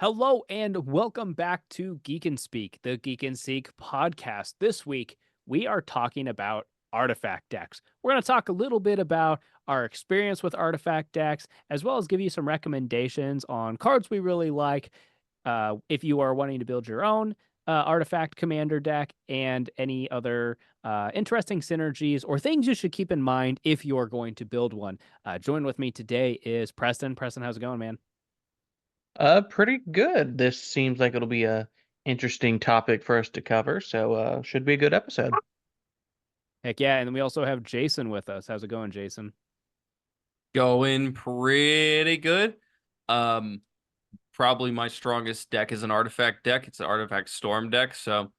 Hello and welcome back to Geek and Speak, the Geek and Seek podcast. This week, we are talking about artifact decks. We're going to talk a little bit about our experience with artifact decks, as well as give you some recommendations on cards we really like. If you are wanting to build your own artifact commander deck, and any other interesting synergies or things you should keep in mind if you're going to build one. Join with me today is Preston. Preston, how's it going, man? Pretty good. This seems like it'll be a interesting topic for us to cover, so should be a good episode. Heck yeah. And then we also have Jason with us. How's it going, Jason? Going pretty good. Um, Probably my strongest deck is an artifact deck. It's an artifact storm deck. So,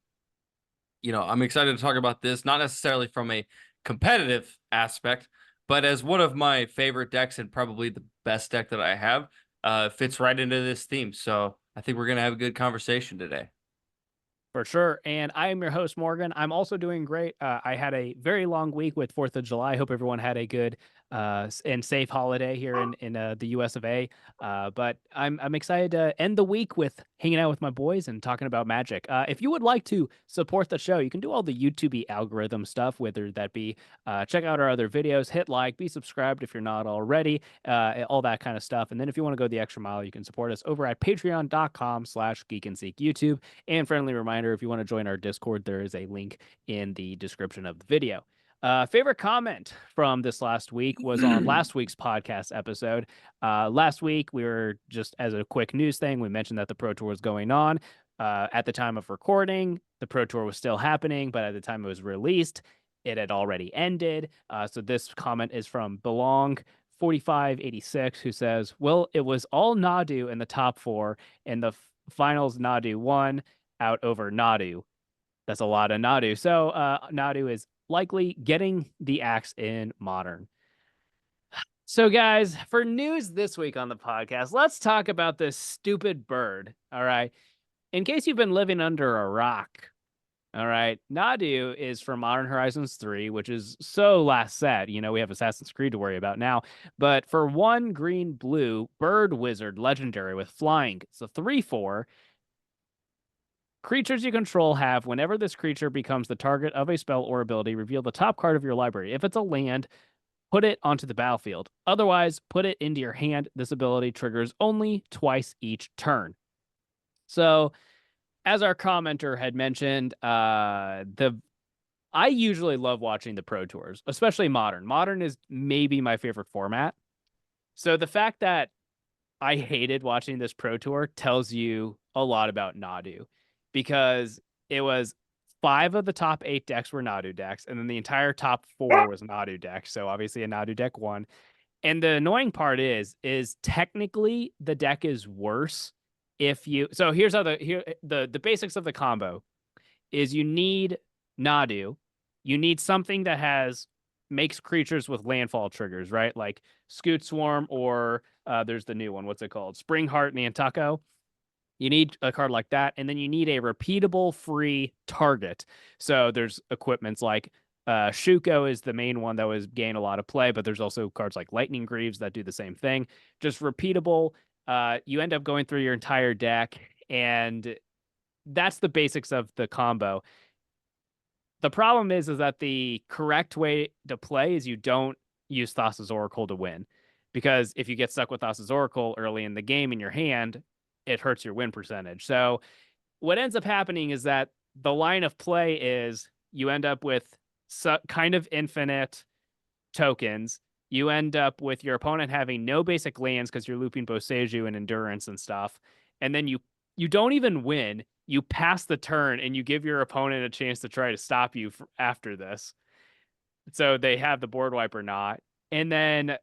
I'm excited to talk about this, not necessarily from a competitive aspect, but as one of my favorite decks and probably the best deck that I have, fits right into this theme. So I think we're gonna have a good conversation today. For sure. And I am your host, Morgan. I'm also doing great. I had a very long week with 4th of July. I hope everyone had a good and safe holiday here in the US of A. But I'm excited to end the week with hanging out with my boys and talking about Magic. If you would like to support the show, you can do all the YouTube algorithm stuff, whether that be check out our other videos, hit like, be subscribed if you're not already, all that kind of stuff. And then if you want to go the extra mile, you can support us over at patreon.com/geekandseek YouTube. And friendly reminder, if you want to join our Discord, there is a link in the description of the video. Favorite comment from this last week was on last week's podcast episode. Last week, we were just as a quick news thing, we mentioned that the Pro Tour was going on. At the time of recording, the Pro Tour was still happening, but at the time it was released, it had already ended. So this comment is from Belong 4586, who says, "Well, it was all Nadu in the top four, and the finals Nadu won out over Nadu." That's a lot of Nadu. So Nadu is likely getting the axe in Modern. So, guys, for news this week on the podcast, let's talk about this stupid bird. All right. In case you've been living under a rock, all right, Nadu is from Modern Horizons 3, which is so last set. We have Assassin's Creed to worry about now. But for one green blue, Bird Wizard legendary with flying, it's a 3/4. Creatures you control have, whenever this creature becomes the target of a spell or ability, reveal the top card of your library. If it's a land, put it onto the battlefield. Otherwise, put it into your hand. This ability triggers only twice each turn. So, as our commenter had mentioned, the I usually love watching the Pro Tours, especially Modern. Modern is maybe my favorite format. So the fact that I hated watching this Pro Tour tells you a lot about Nadu, because it was 5 of the top 8 decks were Nadu decks, and then the entire top 4 was Nadu decks. So obviously a Nadu deck won. And the annoying part is technically the deck is worse if you. So here's how the basics of the combo is: you need Nadu, you need something that has makes creatures with landfall triggers, right? Like Scoot Swarm, or there's the new one. What's it called? Spring Heart Nantucko. You need a card like that, and then you need a repeatable free target. So there's equipments like Shuko is the main one that was gain a lot of play, but there's also cards like Lightning Greaves that do the same thing. Just repeatable. You end up going through your entire deck, and that's the basics of the combo. The problem is that the correct way to play is you don't use Thassa's Oracle to win, because if you get stuck with Thassa's Oracle early in the game in your hand, it hurts your win percentage. So what ends up happening is that the line of play is you end up with kind of infinite tokens. You end up with your opponent having no basic lands because you're looping Boseiju and Endurance and stuff. And then you don't even win. You pass the turn and you give your opponent a chance to try to stop you after this. So they have the board wipe or not. And then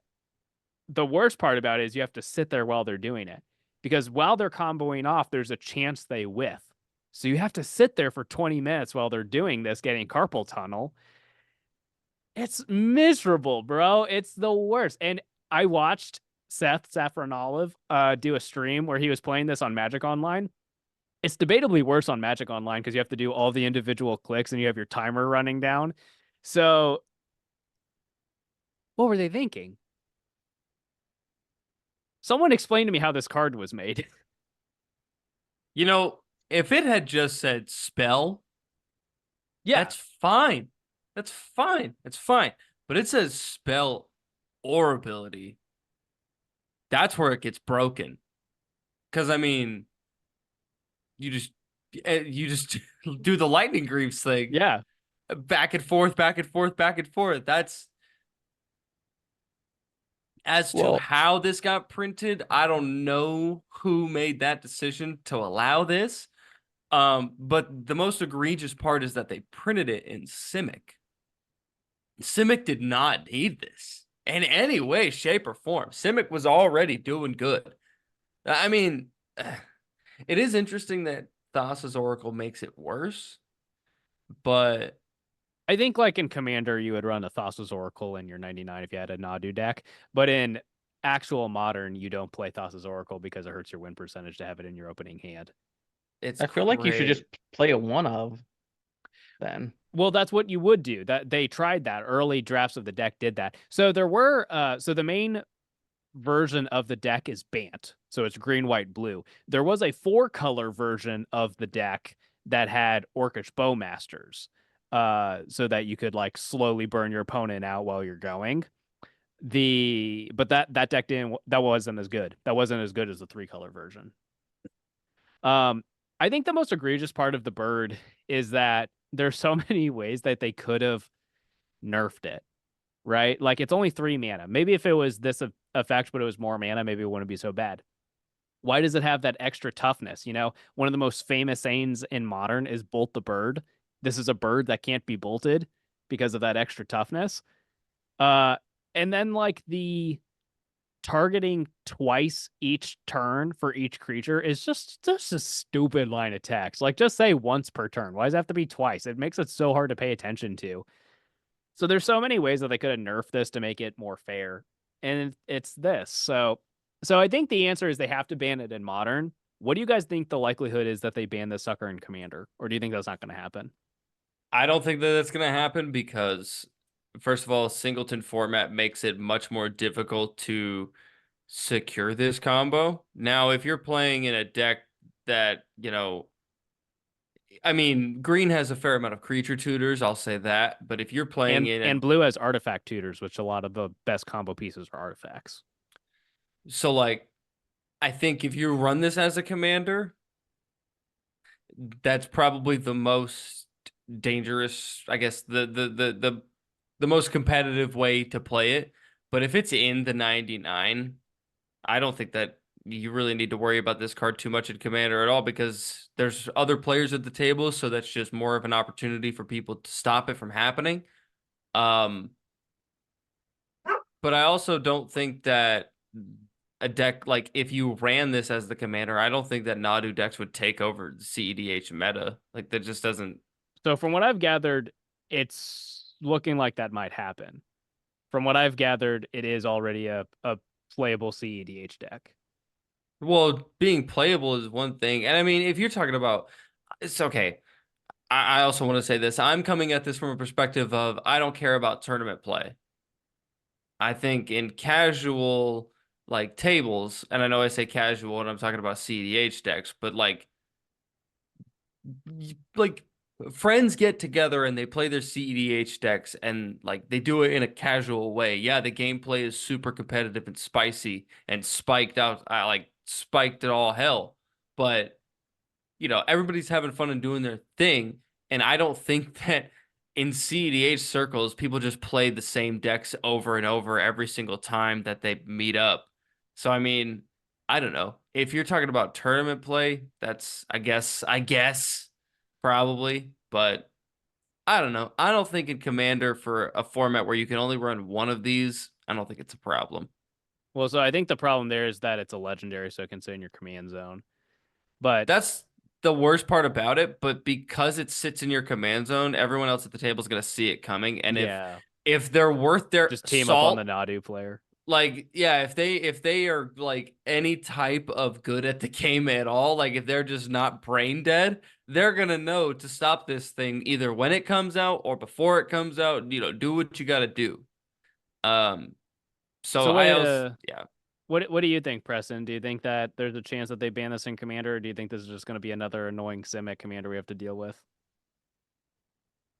the worst part about it is you have to sit there while they're doing it, because while they're comboing off, there's a chance they whiff. So you have to sit there for 20 minutes while they're doing this, getting carpal tunnel. It's miserable, bro. It's the worst. And I watched Seth Saffron Olive do a stream where he was playing this on Magic Online. It's debatably worse on Magic Online because you have to do all the individual clicks and you have your timer running down. So what were they thinking? Someone explain to me how this card was made. You know, if it had just said spell, Yeah, that's fine. That's fine. It's fine. But it says spell or ability. That's where it gets broken. Because I mean, you just you just do the lightning greaves thing, yeah. back and forth, back and forth, back and forth. That's as to Well, how this got printed. I don't know who made that decision to allow this. But the most egregious part is that they printed it in Simic. Simic did not need this in any way, shape, or form. Simic was already doing good. I mean, it is interesting that Thassa's Oracle makes it worse, but I think like in Commander, you would run a Thassa's Oracle in your 99 if you had a Nadu deck. But in actual Modern, you don't play Thassa's Oracle because it hurts your win percentage to have it in your opening hand. it's I feel like you should great. just play a one of then. Well, that's what you would do. That they tried that. Early drafts of the deck did that. So there were so the main version of the deck is Bant. So it's green, white, blue. There was a 4-color version of the deck that had Orcish Bowmasters. So that you could like slowly burn your opponent out while you're going. But that deck didn't that wasn't as good. That wasn't as good as the 3-color version. Um, I think the most egregious part of the bird is that there's so many ways that they could have nerfed it, right? Like it's only 3 mana. Maybe if it was this effect, but it was more mana, maybe it wouldn't be so bad. Why does it have that extra toughness? You know, one of the most famous sayings in Modern is bolt the bird. This is a bird that can't be bolted because of that extra toughness. Uh, and then like the targeting twice each turn for each creature is just a stupid line of text. Like just say once per turn. Why does it have to be twice? It makes it so hard to pay attention to. So there's so many ways that they could have nerfed this to make it more fair. And it's this. So I think the answer is they have to ban it in Modern. What do you guys think the likelihood is that they ban this sucker in Commander? Or do you think that's not going to happen? I don't think that that's going to happen because, first of all, singleton format makes it much more difficult to secure this combo. Now, if you're playing in a deck that, I mean, green has a fair amount of creature tutors, I'll say that. But if you're playing in And a, blue has artifact tutors, which a lot of the best combo pieces are artifacts. so like, I think if you run this as a commander, that's probably the most dangerous, I guess, the most competitive way to play it. But if it's in the 99, I don't think that you really need to worry about this card too much in Commander at all because there's other players at the table, so that's just more of an opportunity for people to stop it from happening. Um, but I also don't think that a deck like if you ran this as the commander, I don't think that Nadu decks would take over the CEDH meta. Like that just doesn't. So from what I've gathered, it's looking like that might happen. From what I've gathered, it is already a playable CEDH deck. Well, being playable is one thing, and I mean, if you're talking about, it's okay. I also want to say this. I'm coming at this from a perspective of I don't care about tournament play. I think in casual like tables, and I know I say casual and I'm talking about CEDH decks, but like friends get together and they play their CEDH decks and like they do it in a casual way. Yeah, the gameplay is super competitive and spicy and spiked out. I like spiked it all hell, but everybody's having fun and doing their thing. And I don't think that in CEDH circles, people just play the same decks over and over every single time that they meet up. So, I mean, I don't know. If you're talking about tournament play, that's, I guess, probably. But I don't know. I don't think in Commander for a format where you can only run one of these, I don't think it's a problem. Well, so I think the problem there is that it's a legendary, so it can sit in your command zone. But That's the worst part about it, but because it sits in your command zone, everyone else at the table is going to see it coming. And yeah, if they're worth their just team up on the salt, Nadu player. like yeah, if they are like any type of good at the game at all, like if they're just not brain dead, they're gonna know to stop this thing either when it comes out or before it comes out. Do what you got to do. Um, so So I wait, also yeah. What do you think, Preston? Do you think that there's a chance that they ban this in Commander, or do you think this is just going to be another annoying Simic Commander we have to deal with?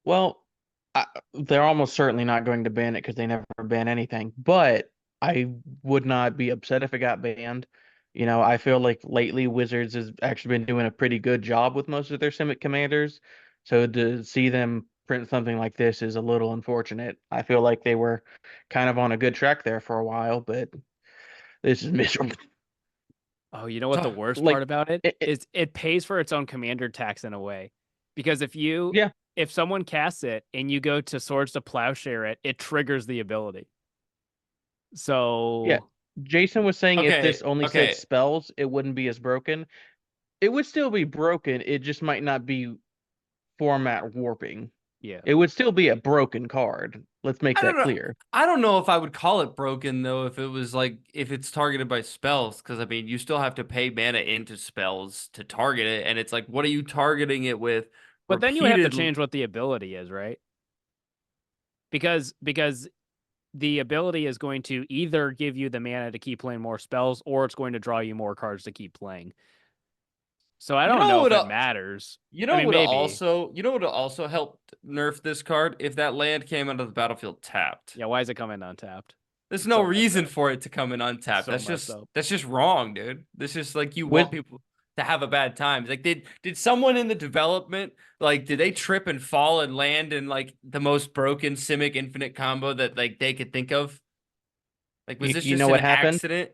Well, they're almost certainly not going to ban it because they never ban anything. But I would not be upset if it got banned. I feel like lately Wizards has actually been doing a pretty good job with most of their Simic commanders. So to see them print something like this is a little unfortunate. I feel like they were kind of on a good track there for a while, but this is miserable. Oh, you know what the worst Like, part about it it, is? It pays for its own commander tax in a way, because yeah, if someone casts it and you go to Swords to Plowshare it, it triggers the ability. yeah. So Jason was saying if Okay, this only said okay. spells, it wouldn't be as broken. It would still be broken. It just might not be format warping. yeah. It would still be a broken card. Let's make I don't that know. clear. I don't know if I would call it broken though, if it was like if it's targeted by spells, because I mean you still have to pay mana into spells to target it, and it's like, what are you targeting it with But then you would have to repeatedly? change what the ability is, right? Because the ability is going to either give you the mana to keep playing more spells, or it's going to draw you more cards to keep playing. So I You don't know know what? if it matters. You I know mean, what maybe. also? You know what also helped nerf this card? If that land came out of the battlefield tapped. Yeah, why is it coming untapped? There's It's no so messed reason up. for it to come in It's untapped. so messed up. That's just wrong, dude. That's just like you want With people to have a bad time. Like did someone in the development like did they trip and fall and land in like the most broken Simic Infinite combo that like they could think of? Like was you, this you just know an what happened? accident?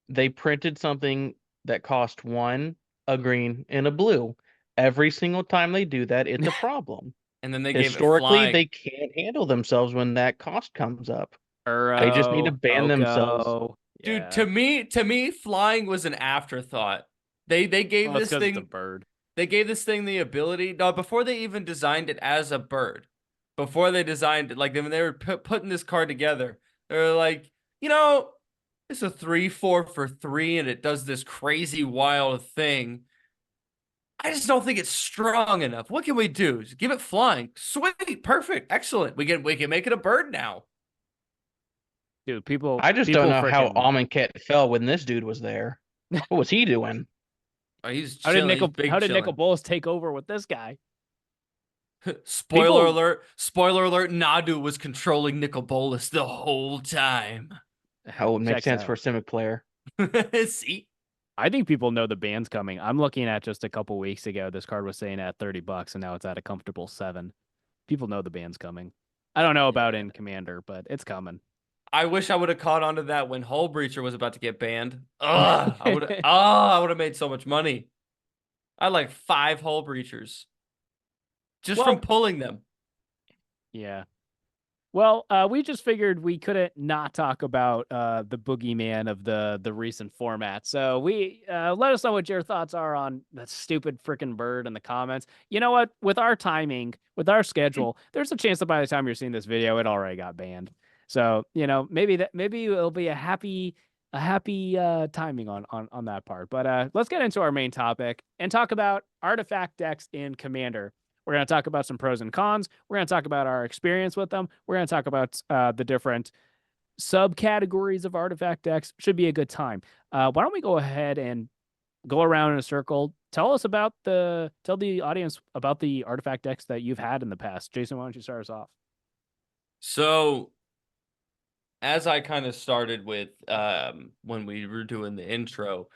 They printed something that cost one, a green, and a blue. Every single time they do that, it's a problem. And then they gave it Historically, they flying. can't handle themselves when that cost comes up. They just need to Uro, ban themselves. Oko. Dude, Yeah. to me, flying was an afterthought. They gave Well, it's this because it's a thing bird. They gave this thing the ability. No, before they even designed it as a bird, before they designed it, like when they were putting this card together, they were like, you know, it's a 3/4 for 3, and it does this crazy wild thing. I just don't think it's strong enough. What can we do? Just give it flying. Sweet, perfect, excellent. We can make it a bird now. Dude, people I just don't people know how freaking Amonkhet fell when this dude was there. What was he doing? Oh, he's how did chilling. He's How big did Nicol chilling. Bolas take over with this guy? Spoiler People alert! Spoiler alert! Nadu was controlling Nicol Bolas the whole time. Oh, it makes checks sense for out. a Simic player. See, I think people know the band's coming. I'm looking at just a couple weeks ago, this card was saying at $30 and now it's at a comfortable 7. People know the band's coming. I don't know about in yeah. Commander, but it's coming. I wish I would have caught on to that when Hull Breacher was about to get banned. Ugh, I would have made so much money. I had like 5 Hull Breachers just from Well, pulling them. yeah. Well, we just figured we couldn't not talk about the boogeyman of the recent format. So we let us know what your thoughts are on that stupid freaking bird in the comments. You know what? With our timing, with our schedule, there's a chance that by the time you're seeing this video, it already got banned. So maybe it'll be a happy timing on that part. But let's get into our main topic and talk about artifact decks in Commander. We're going to talk about some pros and cons. We're going to talk about our experience with them. We're going to talk about the different subcategories of artifact decks. Should be a good time. Why don't we go ahead and go around in a circle? Tell the audience about the artifact decks that you've had in the past. Jason, why don't you start us off? So, as I kind of started with when we were doing the intro,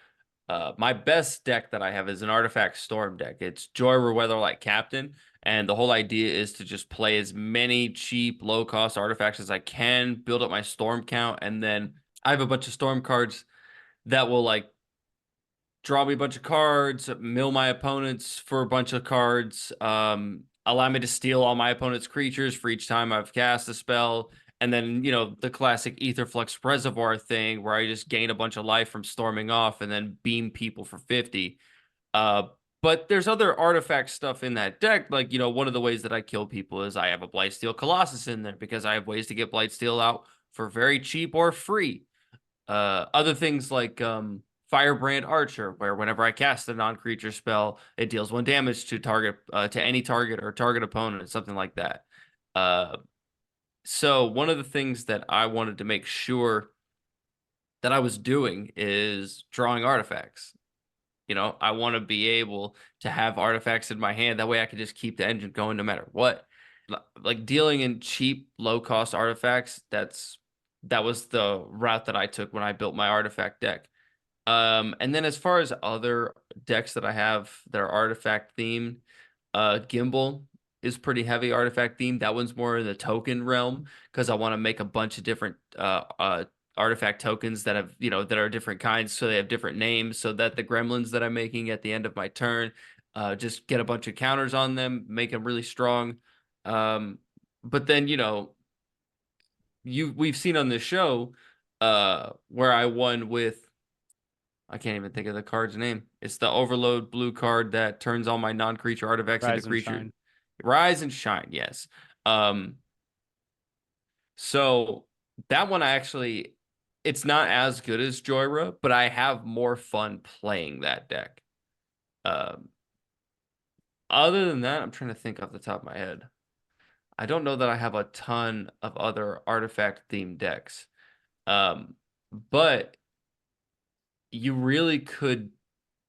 my best deck that I have is an Artifact Storm deck. It's Joy Weatherlight Captain, and the whole idea is to just play as many cheap, low-cost artifacts as I can, build up my Storm count, and then I have a bunch of Storm cards that will like draw me a bunch of cards, mill my opponents for a bunch of cards, allow me to steal all my opponent's creatures for each time I've cast a spell. And then, the classic Etherflux Reservoir thing where I just gain a bunch of life from storming off and then beam people for 50. Uh, but there's other artifact stuff in that deck. Like, one of the ways that I kill people is I have a Blightsteel Colossus in there because I have ways to get Blightsteel out for very cheap or free. Other things like Firebrand Archer, where whenever I cast a non-creature spell, it deals 1 damage to any target or target opponent, something like that. So one of the things that I wanted to make sure that I was doing is drawing artifacts. I want to be able to have artifacts in my hand. That way I can just keep the engine going no matter what. Like dealing in cheap, low cost artifacts, that was the route that I took when I built my artifact deck. And then as far as other decks that I have that are artifact themed, Gimbal is pretty heavy artifact themed. That one's more in the token realm because I want to make a bunch of different artifact tokens that have, that are different kinds, so they have different names, so that the gremlins that I'm making at the end of my turn, just get a bunch of counters on them, make them really strong. But then, we've seen on this show, where I won with, I can't even think of the card's name. It's the overload blue card that turns all my non-creature artifacts into Rise and creature. Shine. Rise and Shine, yes. Um, so that one it's not as good as Joyra, but I have more fun playing that deck. Um, Other than that, I'm trying to think off the top of my head. I don't know that I have a ton of other artifact themed decks. But you really could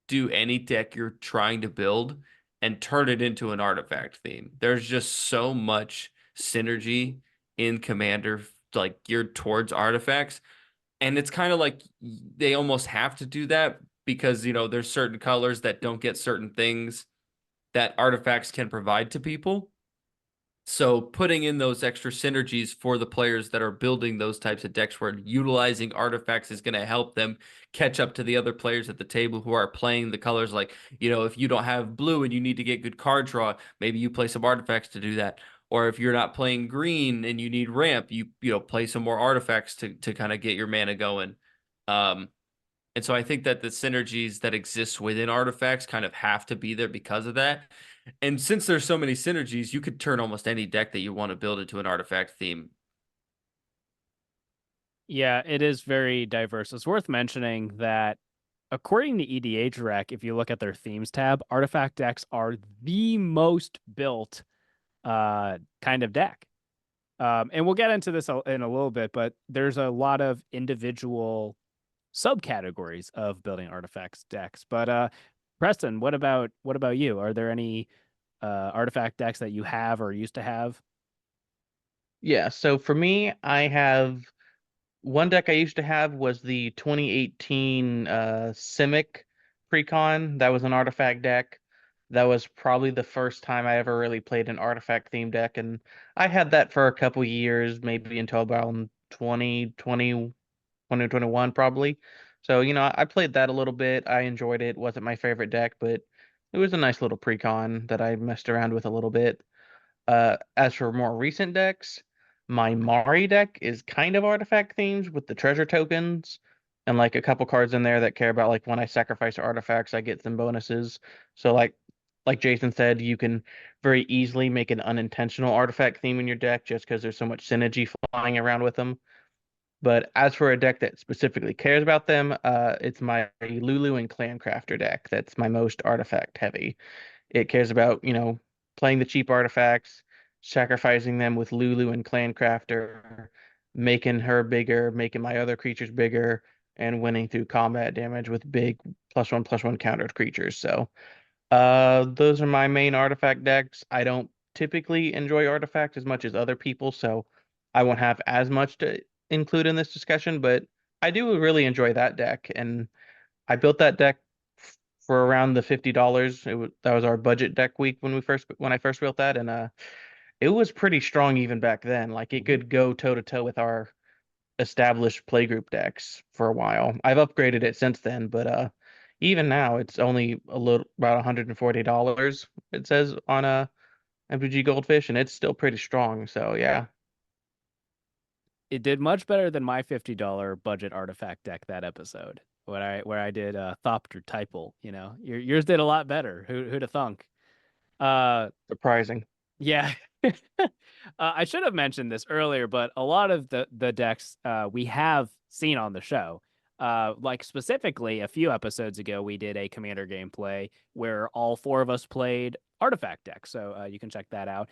do any deck you're trying to build and turn it into an artifact theme. There's just so much synergy in Commander, like geared towards artifacts. And it's kind of like they almost have to do that because, there's certain colors that don't get certain things that artifacts can provide to people. So putting in those extra synergies for the players that are building those types of decks where utilizing artifacts is going to help them catch up to the other players at the table who are playing the colors. Like, if you don't have blue and you need to get good card draw, maybe you play some artifacts to do that. Or if you're not playing green and you need ramp, you play some more artifacts to kind of get your mana going. Um, and so I think that the synergies that exist within artifacts kind of have to be there because of that. And since there's so many synergies, you could turn almost any deck that you want to build into an artifact theme. Yeah, it is very diverse. It's worth mentioning that according to EDH Rec, if you look at their themes tab, artifact decks are the most built kind of deck. And we'll get into this in a little bit, but there's a lot of individual subcategories of building artifacts decks. But Preston, what about you? Are there any artifact decks that you have or used to have? Yeah, so for me, I have one deck I used to have was the 2018 Simic Precon. That was an artifact deck. That was probably the first time I ever really played an artifact themed deck, and I had that for a couple years, maybe until about 2020, 2021 probably. So, I played that a little bit. I enjoyed it. Wasn't my favorite deck, but it was a nice little precon that I messed around with a little bit. As for more recent decks, my Mari deck is kind of artifact themed with the treasure tokens and like a couple cards in there that care about like when I sacrifice artifacts, I get some bonuses. So like Jason said, you can very easily make an unintentional artifact theme in your deck just because there's so much synergy flying around with them. But as for a deck that specifically cares about them, it's my Lulu and Clancrafter deck. That's my most artifact heavy. It cares about, playing the cheap artifacts, sacrificing them with Lulu and Clancrafter, making her bigger, making my other creatures bigger, and winning through combat damage with big +1/+1 countered creatures. So, those are my main artifact decks. I don't typically enjoy artifact as much as other people, so I won't have as much to include in this discussion, but I do really enjoy that deck, and I built that deck for around the $50. That was our budget deck week when I first built that, and it was pretty strong even back then. Like it could go toe to toe with our established playgroup decks for a while. I've upgraded it since then, but even now it's only a little about $140. It says on a MTG Goldfish, and it's still pretty strong. So yeah, It did much better than my $50 budget artifact deck that episode. Where I did Thopter Typal, yours did a lot better. Who'd have thunk? surprising. Yeah. I should have mentioned this earlier, but a lot of the decks we have seen on the show. Like specifically a few episodes ago, we did a Commander gameplay where all four of us played artifact decks. So you can check that out.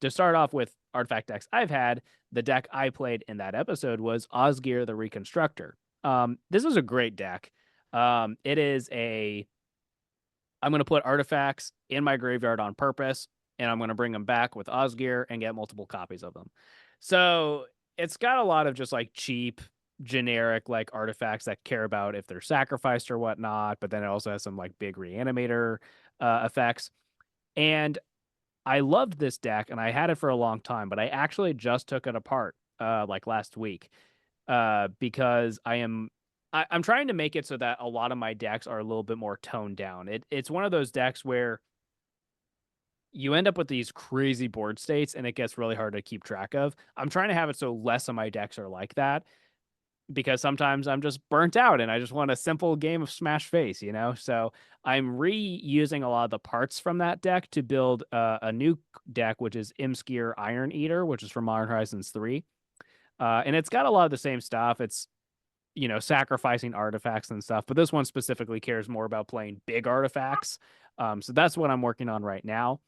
To start off with artifact decks I've had, the deck I played in that episode was Osgir the Reconstructor. This is a great deck. It is I'm going to put artifacts in my graveyard on purpose, and I'm going to bring them back with Osgir and get multiple copies of them. So it's got a lot of just like cheap, generic like artifacts that care about if they're sacrificed or whatnot, but then it also has some like big reanimator effects. And I loved this deck, and I had it for a long time, but I actually just took it apart like last week because I'm trying to make it so that a lot of my decks are a little bit more toned down. It's one of those decks where you end up with these crazy board states and it gets really hard to keep track of. I'm trying to have it so less of my decks are like that because sometimes I'm just burnt out and I just want a simple game of Smash Face, you know? So I'm reusing a lot of the parts from that deck to build a new deck, which is Imskir Iron Eater, which is from Modern Horizons 3. And it's got a lot of the same stuff. It's sacrificing artifacts and stuff. But this one specifically cares more about playing big artifacts. So that's what I'm working on right now.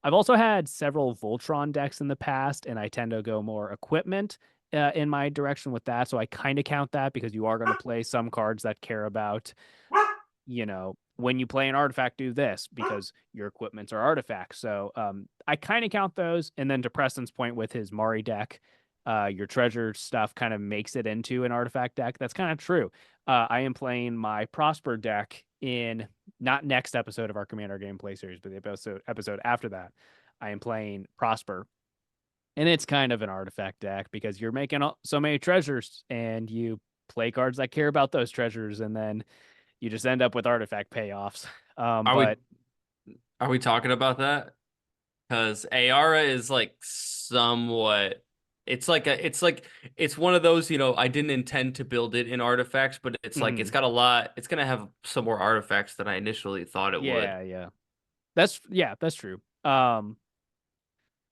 I've also had several Voltron decks in the past, and I tend to go more equipment in my direction with that. So I kind of count that because you are going to play some cards that care about, when you play an artifact, do this because your equipments are artifacts. So I kind of count those. And then to Preston's point with his Mari deck, your treasure stuff kind of makes it into an artifact deck. That's kind of true. I am playing my Prosper deck in not next episode of our Commander gameplay series, but the episode after that. I am playing Prosper, and it's kind of an artifact deck because you're making so many treasures and you play cards that care about those treasures, and then you just end up with artifact payoffs. Are But we talking about that? Because Ayara is like somewhat. It's one of those, I didn't intend to build it in artifacts, but it's like it's got a lot. It's gonna have some more artifacts than I initially thought it would. yeah, that's true. And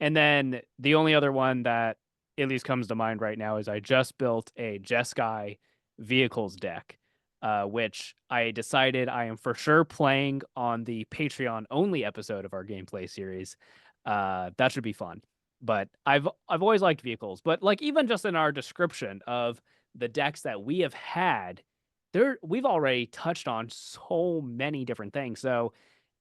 then the only other one that at least comes to mind right now is I just built a Jeskai vehicles deck, which I decided I am for sure playing on the Patreon only episode of our gameplay series. That should be fun. But I've always liked vehicles, but like even just in our description of the decks that we have had, we've already touched on so many different things. So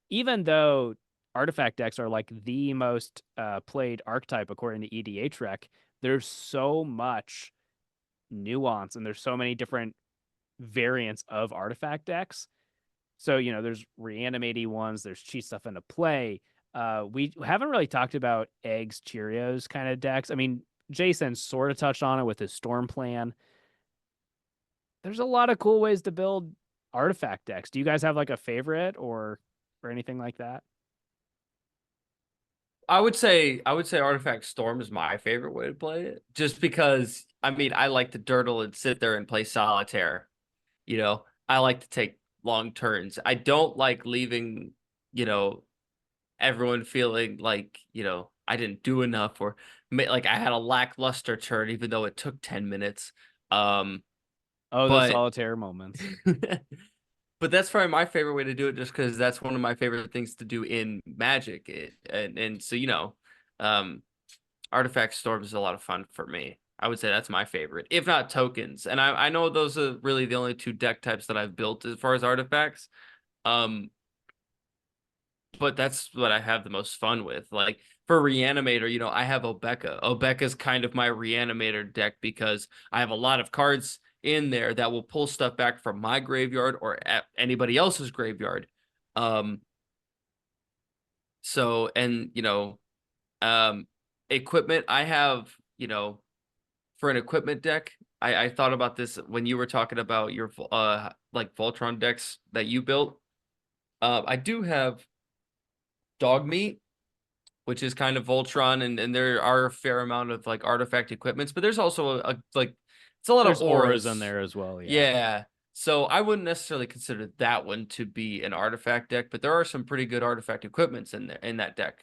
even though artifact decks are like the most played archetype according to EDHREC, there's so much nuance and there's so many different variants of artifact decks. So, there's reanimating ones, there's cheat stuff into play. We haven't really talked about eggs, Cheerios kind of decks. I mean, Jason sort of touched on it with his storm plan. There's a lot of cool ways to build artifact decks. Do you guys have like a favorite or anything like that? I would say Artifact Storm is my favorite way to play it, just because I like to dirtle and sit there and play solitaire. I like to take long turns. I don't like leaving, everyone feeling like, I didn't do enough or like I had a lackluster turn even though it took 10 minutes. The solitaire moments. But that's probably my favorite way to do it, just because that's one of my favorite things to do in Magic. And so, Artifact Storm is a lot of fun for me. I would say that's my favorite, if not tokens. And I know those are really the only two deck types that I've built as far as artifacts. But that's what I have the most fun with. Like for Reanimator, I have Obeka. Obeka's kind of my Reanimator deck because I have a lot of cards in there that will pull stuff back from my graveyard or anybody else's graveyard. So, and, equipment, I have, for an equipment deck, I thought about this when you were talking about your, like Voltron decks that you built. I do have Dog Meat, which is kind of Voltron, and there are a fair amount of like artifact equipments, but there's also like it's a lot There's of auras in there as well. Yeah. So I wouldn't necessarily consider that one to be an artifact deck, but there are some pretty good artifact equipments in there in that deck.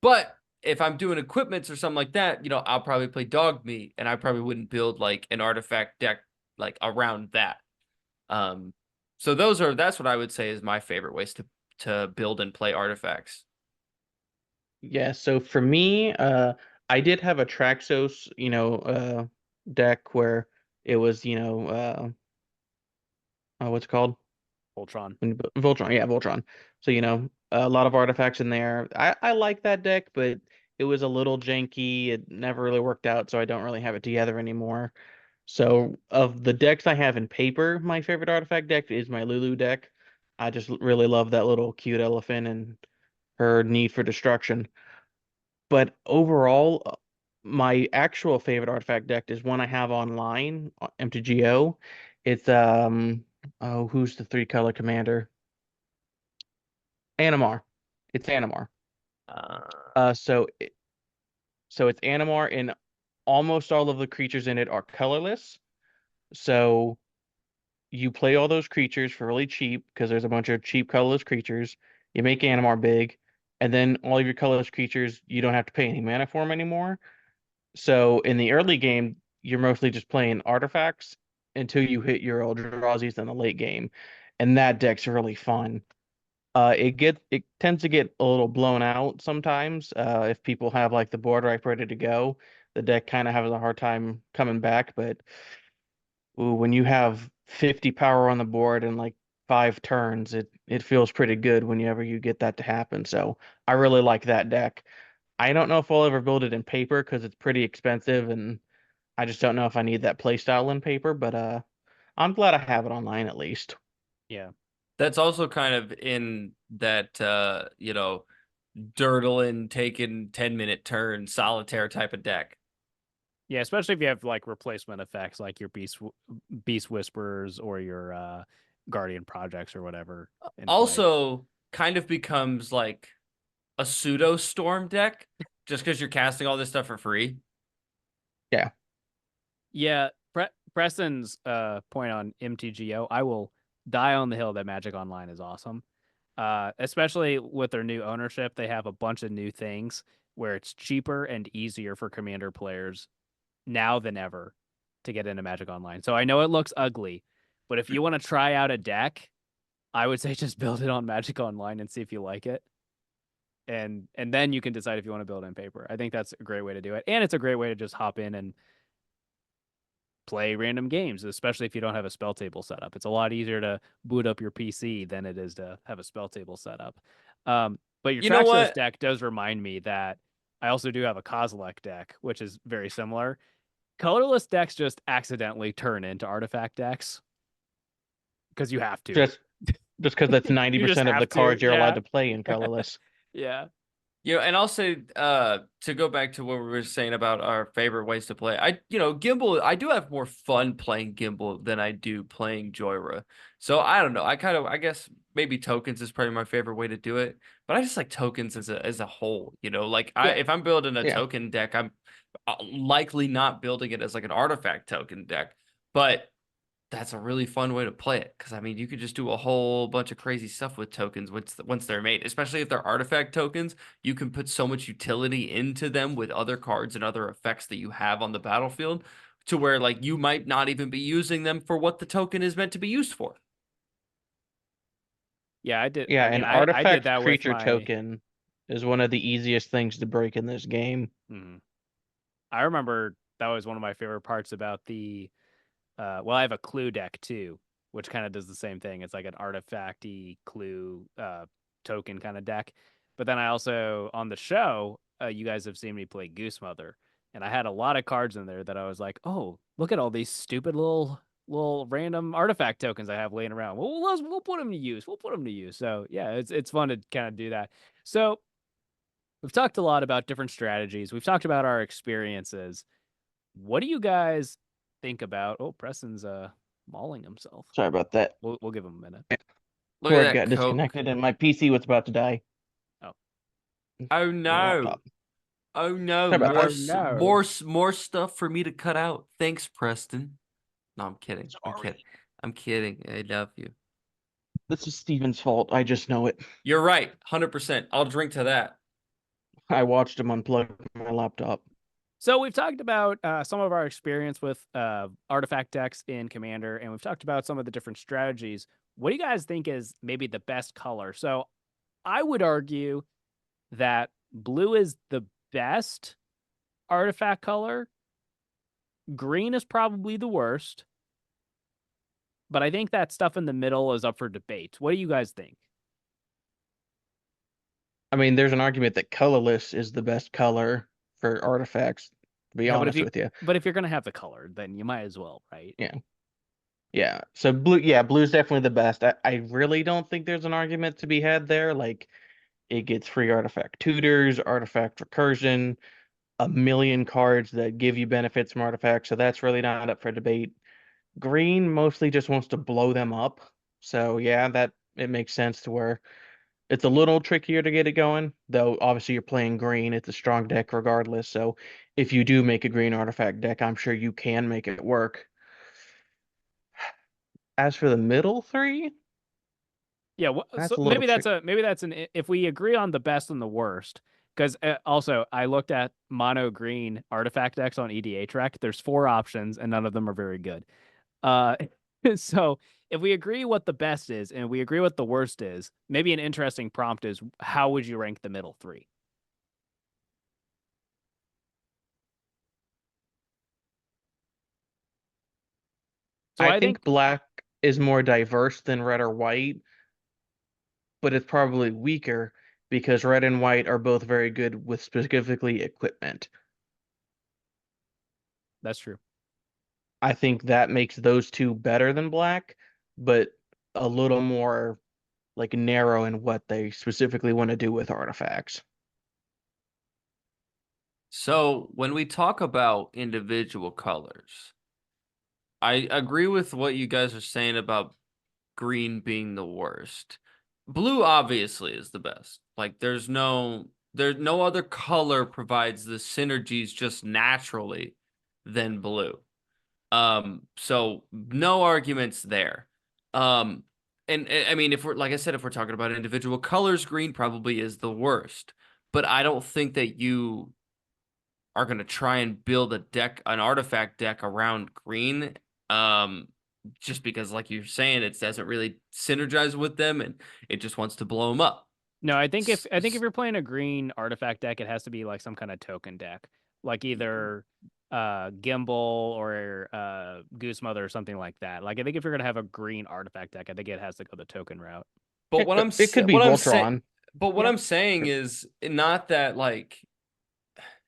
But if I'm doing equipments or something like that, I'll probably play Dog Meat, and I probably wouldn't build like an artifact deck like around that. So that's what I would say is my favorite ways to build and play artifacts. Yeah, so for me, I did have a Traxos, deck where it was, what's it called? Voltron. Voltron, yeah, Voltron. So, a lot of artifacts in there. I like that deck, but it was a little janky. It never really worked out, so I don't really have it together anymore. So, of the decks I have in paper, my favorite artifact deck is my Lulu deck. I just really love that little cute elephant and her need for destruction. But overall, my actual favorite artifact deck is one I have online, MTGO. It's oh, who's the three color commander? Animar. It's Animar. Uh, Uh, so it, so it's Animar, and almost all of the creatures in it are colorless. So you play all those creatures for really cheap because there's a bunch of cheap colorless creatures. You make Animar big, and then all of your colorless creatures, you don't have to pay any mana for them anymore. So in the early game, you're mostly just playing artifacts until you hit your Eldrazi's in the late game, and that deck's really fun. It tends to get a little blown out sometimes. If people have like the board rack ready to go, the deck kind of has a hard time coming back. But ooh, when you have 50 power on the board and like 5 turns, it feels pretty good whenever you get that to happen. So I really like that deck. I don't know if I'll ever build it in paper because it's pretty expensive, and I just don't know if I need that playstyle in paper. But I'm glad I have it online at least. Yeah. that's also kind of in that dirtling, taking 10-minute turn, solitaire type of deck. Yeah, especially if you have like replacement effects like your Beast Whisperers or your Guardian Projects or whatever in play. Also, kind of becomes like a pseudo storm deck just because you're casting all this stuff for free. Yeah. Yeah, Preston's point on MTGO, I will die on the hill that Magic Online is awesome. Especially with their new ownership, they have a bunch of new things where it's cheaper and easier for Commander players now than ever to get into Magic Online. So I know it looks ugly, but if you want to try out a deck, I would say just build it on Magic Online and see if you like it. And then you can decide if you want to build it in paper. I think that's a great way to do it. And it's a great way to just hop in and play random games, especially if you don't have a spell table set up. It's a lot easier to boot up your PC than it is to have a spell table set up. But your You know Traxos what? deck does remind me that I also do have a Kozilek deck, which is very similar. Colorless decks just accidentally turn into artifact decks because you have to. Just because that's You just 90% of the have to. cards you're allowed Yeah. to play in colorless. Yeah. And I'll say, to go back to what we were saying about our favorite ways to play, Gimbal, I do have more fun playing Gimbal than I do playing Joyra. So I don't know. I guess maybe tokens is probably my favorite way to do it. But I just like tokens as a whole, like Yeah. if I'm building a Yeah. token deck, I'm likely not building it as like an artifact token deck. But that's a really fun way to play it because I mean you could just do a whole bunch of crazy stuff with tokens once they're made, especially if they're artifact tokens. You can put so much utility into them with other cards and other effects that you have on the battlefield to where like you might not even be using them for what the token is meant to be used for. Yeah, I did. Yeah, I mean, an I did artifact that with creature my. token is one of the easiest things to break in this game. Mhm. I remember that was one of my favorite parts about the well, I have a clue deck too, which kind of does the same thing. It's like an artifacty clue token kind of deck. But then I also on the show, you guys have seen me play Goose Mother, and I had a lot of cards in there that I was like, oh, look at all these stupid little random artifact tokens I have laying around. Well, we'll put them to use. We'll put them to use. So yeah, it's fun to kind of do that. So we've talked a lot about different strategies. We've talked about our experiences. What do you guys think about? Oh, Preston's mauling himself. Sorry about that. We'll give him a minute. Look at Cord that got Coke. disconnected and my PC was about to die. Oh, Oh My no. laptop. Oh no. Sorry about More that. no. more stuff for me to cut out. Thanks, Preston. No, I'm kidding. I'm kidding. Sorry. I'm kidding. I love you. This is Steven's fault. I just know it. You're right. 100%. I'll drink to that. I watched him unplug my laptop. So we've talked about some of our experience with artifact decks in Commander, and we've talked about some of the different strategies. What do you guys think is maybe the best color? So I would argue that Blue is the best artifact color. Green is probably the worst. But I think that stuff in the middle is up for debate. What do you guys think? I mean, there's an argument that colorless is the best color for artifacts, to be Yeah, honest with you. but if you're gonna have the color, then you might as well, right? Yeah. Yeah. So blue, yeah, blue's definitely the best. I really don't think there's an argument to be had there. Like it gets free artifact tutors, artifact recursion, a million cards that give you benefits from artifacts. So that's really not up for debate. Green mostly just wants to blow them up. So yeah, that it makes sense to where it's a little trickier to get it going, though obviously you're playing green. It's a strong deck regardless. So if you do make a green artifact deck, I'm sure you can make it work. As for the middle three, Yeah, that's so a little tricky. maybe that's an if we agree on the best and the worst. Because also, I looked at mono green artifact decks on EDA Track. There's 4 options, and none of them are very good. Uh, so if we agree what the best is, and we agree what the worst is, maybe an interesting prompt is how would you rank the middle 3? So I I think think black is more diverse than red or white, but it's probably weaker because red and white are both very good with specifically equipment. that's true. I think that makes those two better than black, but a little more like narrow in what they specifically want to do with artifacts. So when we talk about individual colors, I agree with what you guys are saying about green being the worst. Blue obviously is the best. Like there's no other color provides the synergies just naturally than blue. So no arguments there. Um, and I mean, if we're like I said, if we're talking about individual colors, green probably is the worst. But I don't think that you are going to try and build an artifact deck around green. Um, just because, like you're saying, it doesn't really synergize with them, and it just wants to blow them up. No, I think if you're playing a green artifact deck, it has to be like some kind of token deck, like either Gimbal or Goose Mother or something like that. Like I think if you're gonna have a green artifact deck, I think it has to go the token route. But what It could be what I'm saying, Voltron. but what Yeah. I'm saying is not that like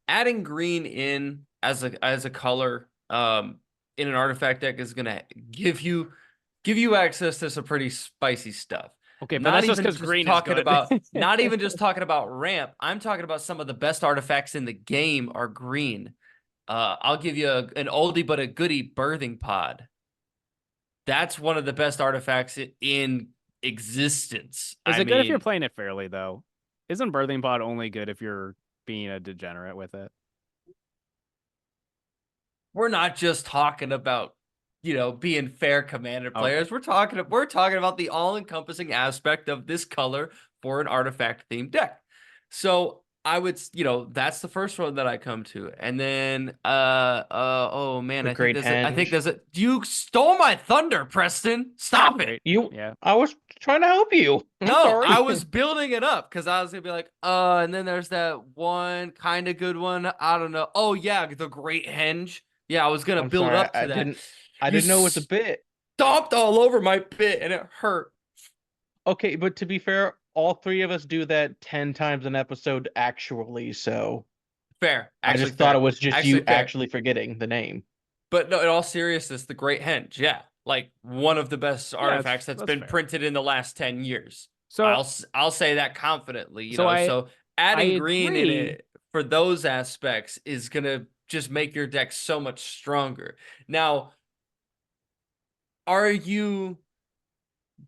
adding green in as a color in an artifact deck is gonna give you access to some pretty spicy stuff. Okay, but that's just because green is good. Not even just talking about ramp. I'm talking about some of the best artifacts in the game are green. I'll give you an oldie but a goodie birthing pod. That's one of the best artifacts in existence. Is I it good if you're mean, playing it fairly though? Isn't Birthing Pod only good if you're being a degenerate with it? we're not just talking about being fair commander Okay. players. We're talking about the all-encompassing aspect of this color for an artifact themed deck. So I would, that's the first one that I come to. And then oh man, The Great I think Henge. there's a you stole my thunder, Preston. Stop it. Great. You, Yeah. I was trying to help you. I'm No, sorry. I was building it up because I was gonna be like, and then there's that one kind of good one. I don't know. Oh yeah, the Great Henge. Yeah, I was gonna I'm build sorry. up to that. I You didn't know it was a bit. stomped all over my bit and it hurt. Okay, but to be fair, all three of us do that 10 times an episode actually, so Fair, I actually just thought it fair, was just actually you fair. actually forgetting the name. But no, in all seriousness, the Great Henge, yeah, like one of the best Yeah, artifacts that's that's been fair. printed in the last 10 years. So I'll say that confidently, so So I adding green in agree. it for those aspects is gonna just make your deck so much stronger. Now, are you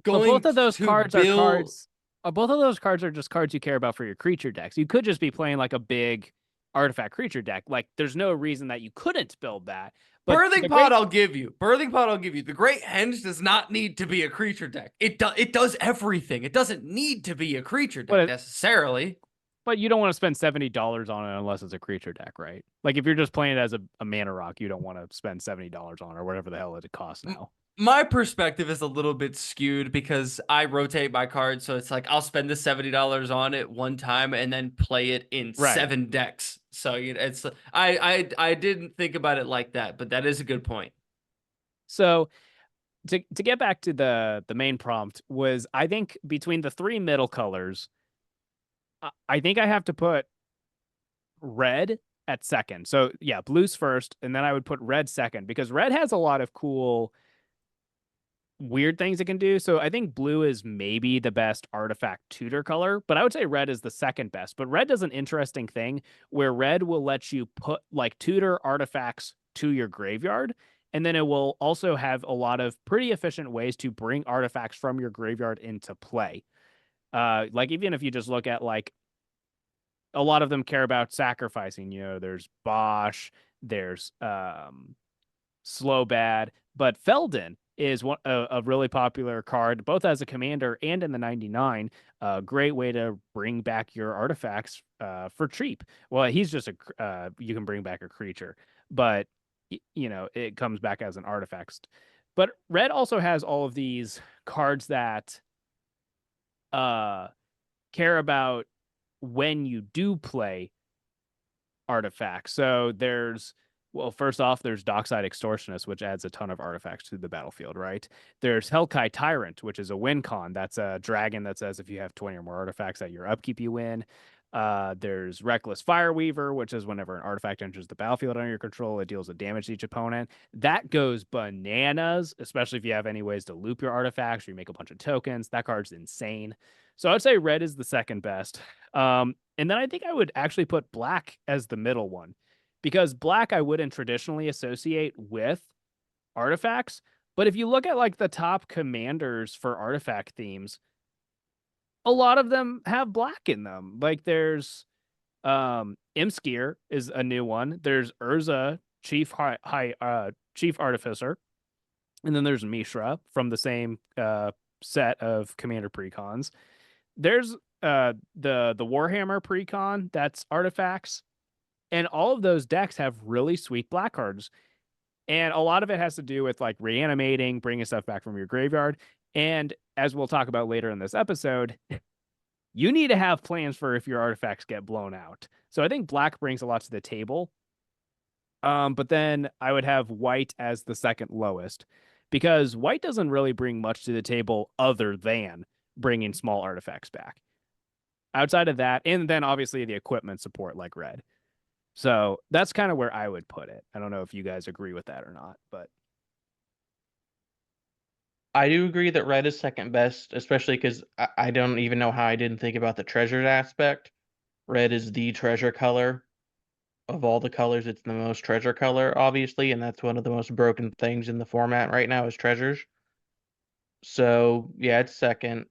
But both going of those to cards are build cards. Both of those cards are just cards you care about for your creature decks. You could just be playing like a big artifact creature deck. Like there's no reason that you couldn't build that. But Birthing the Pod? great, I'll give you. Birthing Pod. I'll give you. The Great Henge does not need to be a creature deck. It does everything. It doesn't need to be a creature deck but necessarily. but you don't want to spend $70 on it unless it's a creature deck, right? Like if you're just playing it as a mana rock, you don't want to spend $70 on it or whatever the hell it costs now. My perspective is a little bit skewed because I rotate my cards, so it's like I'll spend the $70 on it one time and then play it in Right. 7 decks. So it's I didn't think about it like that, but that is a good point. So to get back to the main prompt was, I think between the three middle colors, I think I have to put red at second. So yeah, blue's first, and then I would put red second because red has a lot of cool weird things it can do. So I think blue is maybe the best artifact tutor color, but I would say red is the second best. But red does an interesting thing where red will let you put like tutor artifacts to your graveyard. And then it will also have a lot of pretty efficient ways to bring artifacts from your graveyard into play. Like even if you just look at like a lot of them care about sacrificing, there's Bosch, there's Slow Bad, but Feldon is a really popular card, both as a commander and in the 99. A great way to bring back your artifacts for cheap. Well, he's just you can bring back a creature, but it comes back as an artifact. But red also has all of these cards that care about when you do play artifacts. So first off, there's Dockside Extortionist, which adds a ton of artifacts to the battlefield, right? There's Hellkite Tyrant, which is a win con. That's a dragon that says if you have 20 or more artifacts at your upkeep, you win. There's Reckless Fireweaver, which is whenever an artifact enters the battlefield under your control, it deals a damage to each opponent. That goes bananas, especially if you have any ways to loop your artifacts or you make a bunch of tokens. That card's insane. So I'd say red is the second best. And then I think I would actually put black as the middle one because black I wouldn't traditionally associate with artifacts. But if you look at like the top commanders for artifact themes, a lot of them have black in them. Like there's Imskir is a new one. There's Urza, Chief Artificer, and then there's Mishra from the same set of commander precons. There's the Warhammer precon that's artifacts, and all of those decks have really sweet black cards. And a lot of it has to do with like reanimating, bringing stuff back from your graveyard. And as we'll talk about later in this episode, you need to have plans for if your artifacts get blown out. So I think black brings a lot to the table. But then I would have white as the second lowest because white doesn't really bring much to the table other than bringing small artifacts back. Outside of that, and then obviously the equipment support like red. So that's kind of where I would put it. I don't know if you guys agree with that or not, but I do agree that red is second best, especially because I don't even know how I didn't think about the treasures aspect. Red is the treasure color of all the colors. It's the most treasure color, obviously, and that's one of the most broken things in the format right now is treasures. So yeah, it's second.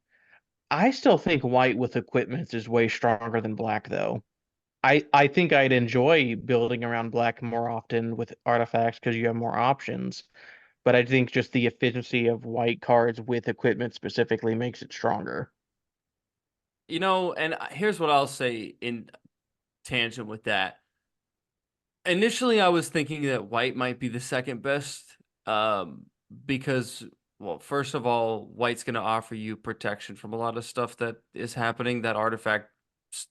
I still think white with equipment is way stronger than black, though. I think I'd enjoy building around black more often with artifacts because you have more options. But I think just the efficiency of white cards with equipment specifically makes it stronger. And here's what I'll say in tangent with that. Initially, I was thinking that white might be the second best, because, well, first of all, white's going to offer you protection from a lot of stuff that is happening that artifacts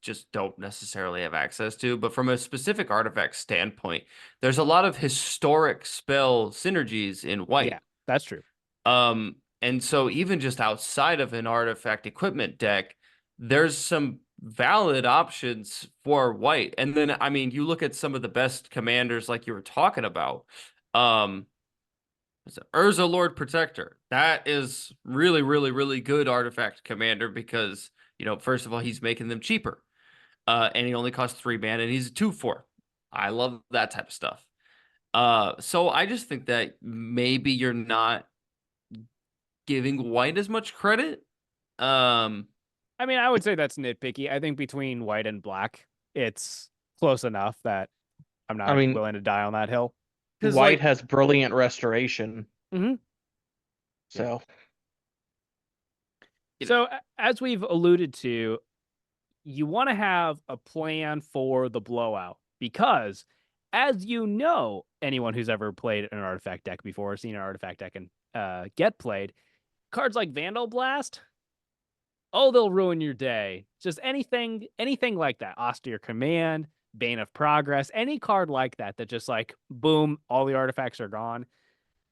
just don't necessarily have access to. But from a specific artifact standpoint, there's a lot of historic spell synergies in white. yeah, that's true. And so even just outside of an artifact equipment deck, there's some valid options for white. And then, I mean, you look at some of the best commanders like you were talking about. Urza Lord Protector. That is really, really, really good artifact commander because, first of all, he's making them cheaper. And he only costs 3 mana and he's a 2/4. I love that type of stuff. So I just think that maybe you're not giving white as much credit. I mean, I would say that's nitpicky. I think between white and black, it's close enough that I'm I not mean, willing to die on that hill. Because white has brilliant restoration. Mm-hmm. So, So as we've alluded to, you want to have a plan for the blowout because, as you know, anyone who's ever played an artifact deck before, seen an artifact deck in get played. Cards like Vandal Blast, oh, they'll ruin your day. Just anything like that. Austere Command, Bane of Progress, any card like that just like boom, all the artifacts are gone.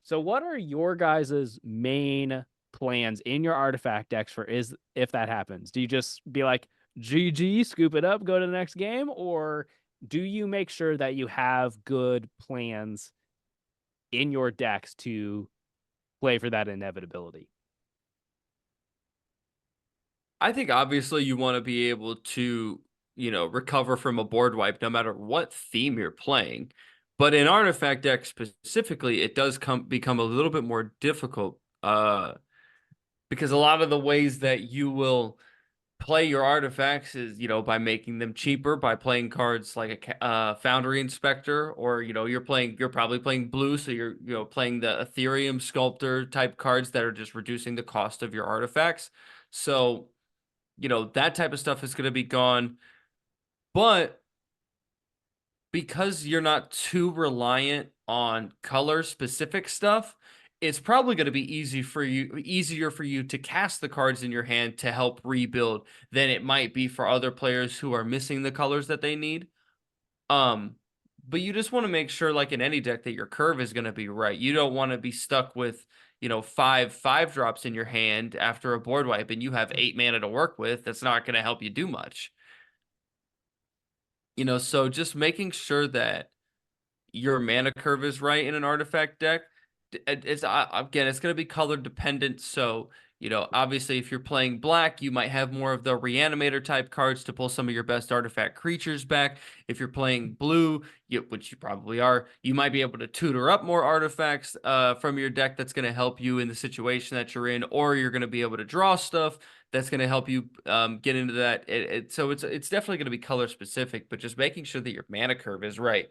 So what are your guys' main plans in your artifact decks for if that happens? Do you just be like GG, scoop it up, go to the next game, or do you make sure that you have good plans in your decks to play for that inevitability? I think obviously you want to be able to, recover from a board wipe no matter what theme you're playing. But in artifact deck specifically, it does become a little bit more difficult because a lot of the ways that you will play your artifacts is, by making them cheaper by playing cards like a Foundry Inspector, or you're probably playing blue, so you're playing the Ethereum Sculptor type cards that are just reducing the cost of your artifacts. So that type of stuff is going to be gone. But because you're not too reliant on color specific stuff, it's probably going to be easier for you to cast the cards in your hand to help rebuild than it might be for other players who are missing the colors that they need. Um, but you just want to make sure, like in any deck, that your curve is going to be right. You don't want to be stuck with, five drops in your hand after a board wipe and you have 8 mana to work with. That's not going to help you do much. So just making sure that your mana curve is right in an artifact deck. It's again, it's going to be color dependent. So, obviously, if you're playing black, you might have more of the reanimator type cards to pull some of your best artifact creatures back. If you're playing blue, which you probably are, you might be able to tutor up more artifacts from your deck. That's going to help you in the situation that you're in, or you're going to be able to draw stuff that's going to help you get into that. So it's definitely going to be color specific, but just making sure that your mana curve is right,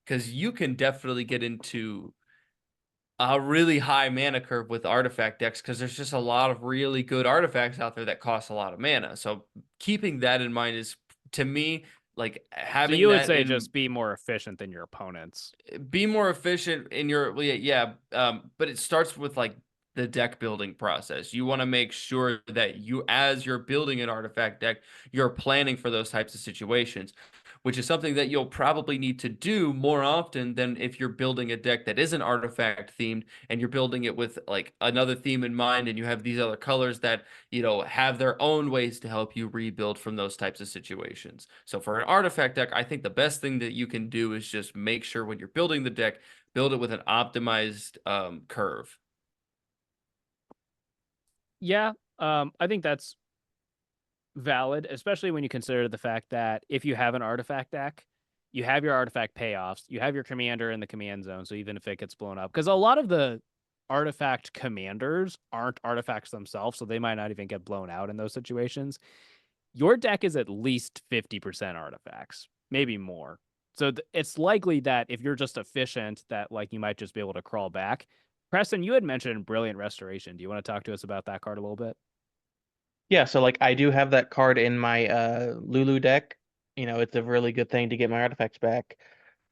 because you can definitely get into a really high mana curve with artifact decks because there's just a lot of really good artifacts out there that cost a lot of mana. So keeping that in mind is, to me, like So having you would that say in, just be more efficient than your opponents. be more efficient in your, yeah. But it starts with like the deck building process. You want to make sure that as you're building an artifact deck, you're planning for those types of situations, which is something that you'll probably need to do more often than if you're building a deck that isn't artifact themed and you're building it with like another theme in mind, and you have these other colors that, have their own ways to help you rebuild from those types of situations. So for an artifact deck, I think the best thing that you can do is just make sure when you're building the deck, build it with an optimized curve. Yeah, I think that's valid, especially when you consider the fact that if you have an artifact deck, you have your artifact payoffs, you have your commander in the command zone, so even if it gets blown up, because a lot of the artifact commanders aren't artifacts themselves, so they might not even get blown out in those situations. Your deck is at least 50% artifacts, maybe more. So it's likely that if you're just efficient, that like you might just be able to crawl back. Preston, you had mentioned Brilliant Restoration. Do you want to talk to us about that card a little bit? Yeah, so like I do have that card in my Lulu deck. It's a really good thing to get my artifacts back.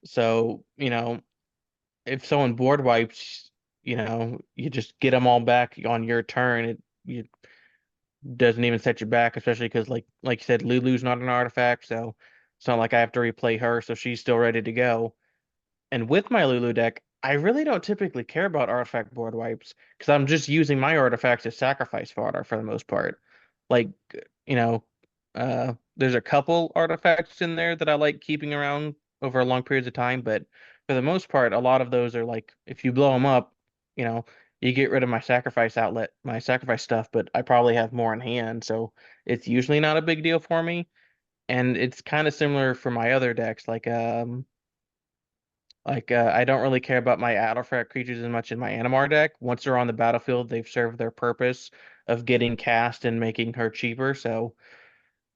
So, if someone board wipes, you just get them all back on your turn. You doesn't even set you back, especially because like you said, Lulu's not an artifact, so it's not like I have to replay her, so she's still ready to go. And with my Lulu deck, I really don't typically care about artifact board wipes because I'm just using my artifacts as sacrifice fodder for the most part. Like, you know, there's a couple artifacts in there that I like keeping around over long periods of time, but for the most part, a lot of those are like, if you blow them up, you know, you get rid of my sacrifice stuff, but I probably have more in hand, so it's usually not a big deal for me. And it's kind of similar for my other decks, I don't really care about my artifact creatures as much in my Animar deck. Once they're on the battlefield, they've served their purpose of getting cast and making her cheaper. So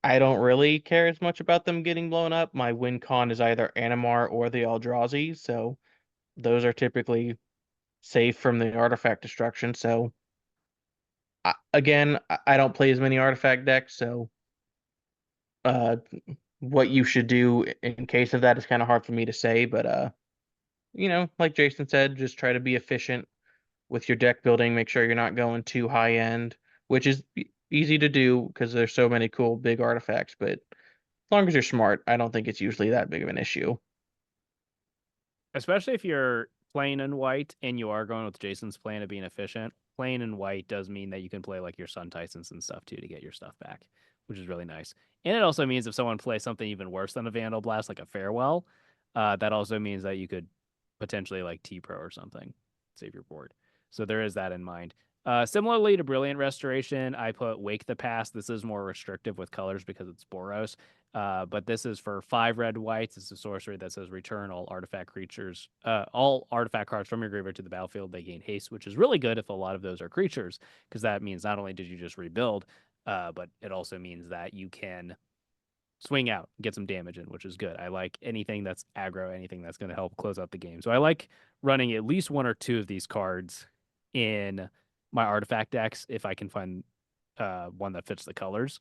I don't really care as much about them getting blown up. My win con is either Animar or the Eldrazi, so those are typically safe from the artifact destruction. So again, I don't play as many artifact decks, so uh, what you should do in case of that is kind of hard for me to say. But like Jason said, just try to be efficient with your deck building. Make sure you're not going too high end, which is easy to do because there's so many cool big artifacts. But as long as you're smart, I don't think it's usually that big of an issue. Especially if you're playing in white and you are going with Jason's plan of being efficient. Playing in white does mean that you can play like your Sun Tysons and stuff too to get your stuff back, which is really nice. And it also means if someone plays something even worse than a Vandal Blast, like a Farewell, that also means that you could potentially like T-Pro or something, save your board. So there is that in mind. Similarly to Brilliant Restoration, I put Wake the Past. This is more restrictive with colors because it's Boros. But this is for 5 red whites. It's a sorcery that says return all artifact creatures, all artifact cards from your graveyard to the battlefield. They gain haste, which is really good if a lot of those are creatures, because that means not only did you just rebuild, but it also means that you can swing out, get some damage in, which is good. I like anything that's aggro, anything that's going to help close out the game. So I like running at least 1 or 2 of these cards in my artifact decks if I can find one that fits the colors.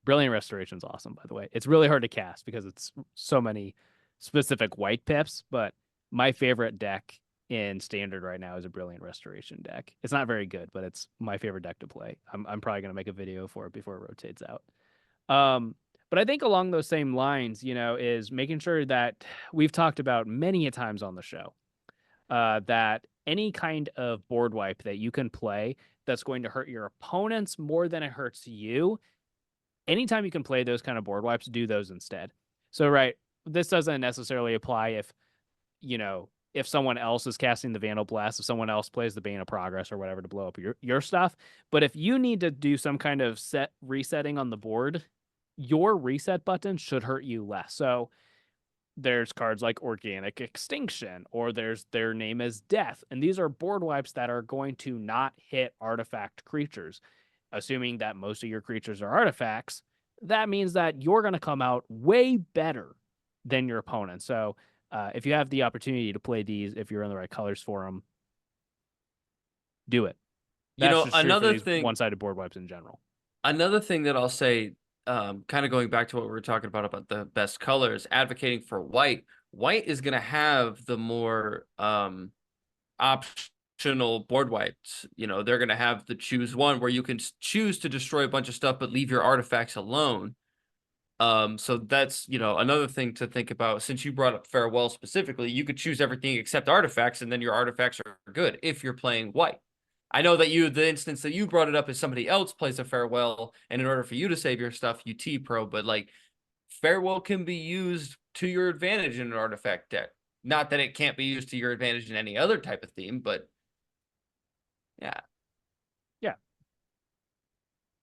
Brilliant Restoration is awesome, by the way. It's really hard to cast because it's so many specific white pips, but my favorite deck in Standard right now is a Brilliant Restoration deck. It's not very good, but it's my favorite deck to play. I'm probably going to make a video for it before it rotates out. But I think along those same lines, is making sure that we've talked about many a times on the show that any kind of board wipe that you can play that's going to hurt your opponents more than it hurts you, anytime you can play those kind of board wipes, do those instead. So, right, this doesn't necessarily apply if someone else is casting the Vandal Blast, if someone else plays the Bane of Progress or whatever to blow up your stuff. But if you need to do some kind of set resetting on the board, your reset button should hurt you less. So there's cards like Organic Extinction, or there's Their Name is Death. And these are board wipes that are going to not hit artifact creatures. Assuming that most of your creatures are artifacts, that means that you're going to come out way better than your opponent. So if you have the opportunity to play these, if you're in the right colors for them, do it. That's just true for these one-sided board wipes in general. Another thing that I'll say, kind of going back to what we were talking about the best colors, advocating for white. White is going to have the more optional board wipes. They're going to have the choose one where you can choose to destroy a bunch of stuff but leave your artifacts alone. So that's another thing to think about. Since you brought up Farewell specifically, you could choose everything except artifacts, and then your artifacts are good if you're playing white. I know that the instance that you brought it up is somebody else plays a Farewell, and in order for you to save your stuff, you T-Pro, but like Farewell can be used to your advantage in an artifact deck. Not that it can't be used to your advantage in any other type of theme, but yeah. Yeah.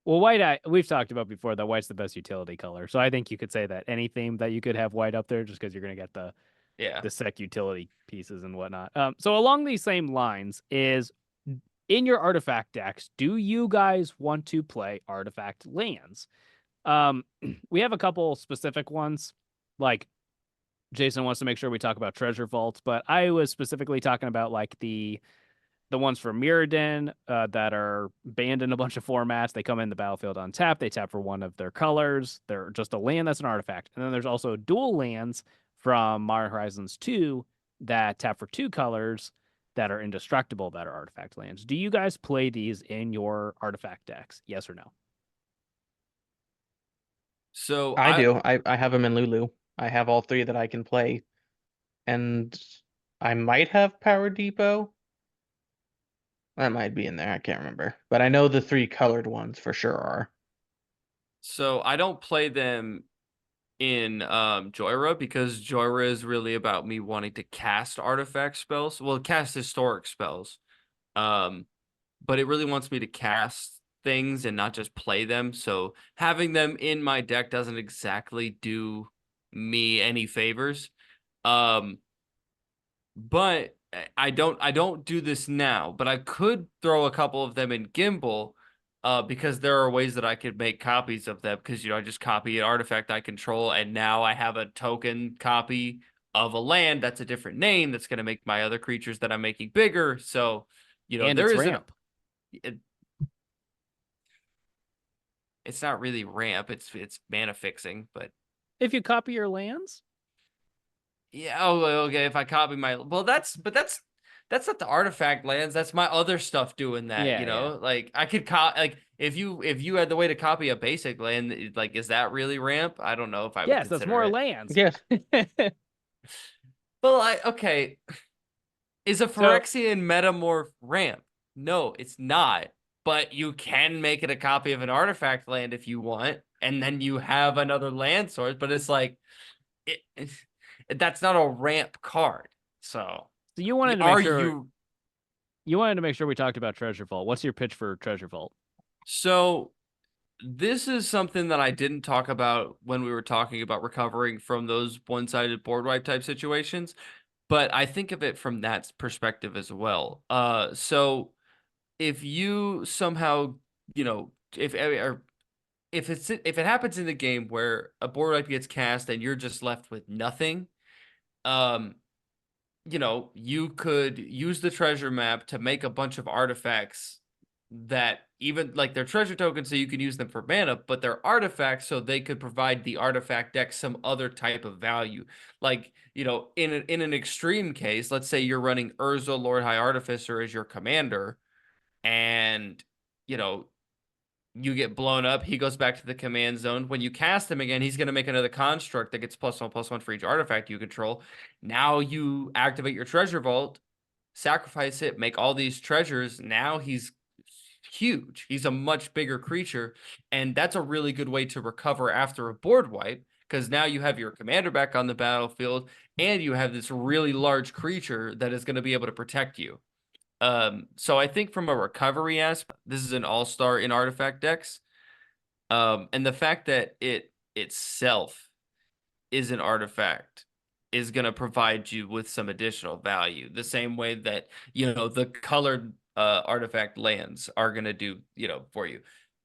Well, white, we've talked about before that white's the best utility color. So I think you could say that any theme that you could have white up there just because you're going to get the sick utility pieces and whatnot. So along these same lines is in your artifact decks, do you guys want to play artifact lands? We have a couple specific ones, like Jason wants to make sure we talk about treasure vaults, but I was specifically talking about like the ones for Mirrodin that are banned in a bunch of formats. They come in the battlefield on tap. They tap for one of their colors. They're just a land that's an artifact. And then there's also dual lands from Modern Horizons 2 that tap for 2 colors that are indestructible, that are artifact lands. Do you guys play these in your artifact decks? Yes or no? So I do. I have them in Lulu. I have all 3 that I can play. And I might have Power Depot. That might be in there. I can't remember. But I know the 3 colored ones for sure are. So I don't play them in Joyra because Joyra is really about me wanting to cast artifact spells. Well, cast historic spells. But it really wants me to cast things and not just play them. So having them in my deck doesn't exactly do me any favors. But I don't do this now, but I could throw a couple of them in Gimbal, because there are ways that I could make copies of them because I just copy an artifact I control, and now I have a token copy of a land that's a different name that's going to make my other creatures that I'm making bigger. So, And there it's is ramp. It's not really ramp, it's mana fixing, but If you copy your lands? yeah, okay, if I copy my that's that's not the artifact lands. That's my other stuff doing that. You Yeah, know, yeah. like I could like if you had the way to copy a basic land, like is that really ramp? I don't know if I would Yes, that's consider more it. lands. Yes. But like, okay, is a So Phyrexian metamorph ramp? No, it's not. But you can make it a copy of an artifact land if you want, and then you have another land source. But it's like it that's not a ramp card. So you wanted to make are sure you we talked about Treasure Vault. What's your pitch for Treasure Vault? so this is something that I didn't talk about when we were talking about recovering from those one-sided board wipe type situations, but I think of it from that perspective as well. So if you somehow, you know, if it happens in the game where a board wipe gets cast and you're just left with nothing, um, you know, you could use the treasure map to make a bunch of artifacts that even like they're treasure tokens, so you can use them for mana, but they're artifacts, so they could provide the artifact deck some other type of value. Like, you know, in an extreme case, let's say you're running Urza Lord High Artificer as your commander, and you know, you get blown up, he goes back to the command zone. When you cast him again, he's going to make another construct that gets +1/+1 for each artifact you control. Now you activate your treasure vault, sacrifice it, make all these treasures. Now he's huge. He's a much bigger creature, and that's a really good way to recover after a board wipe, because now you have your commander back on the battlefield, and you have this really large creature that is going to be able to protect you. So I think from a recovery aspect, this is an all-star in artifact decks. And the fact that it itself is an artifact is going to provide you with some additional value. The same way that, you know, the colored artifact lands are going to do, you know, for you.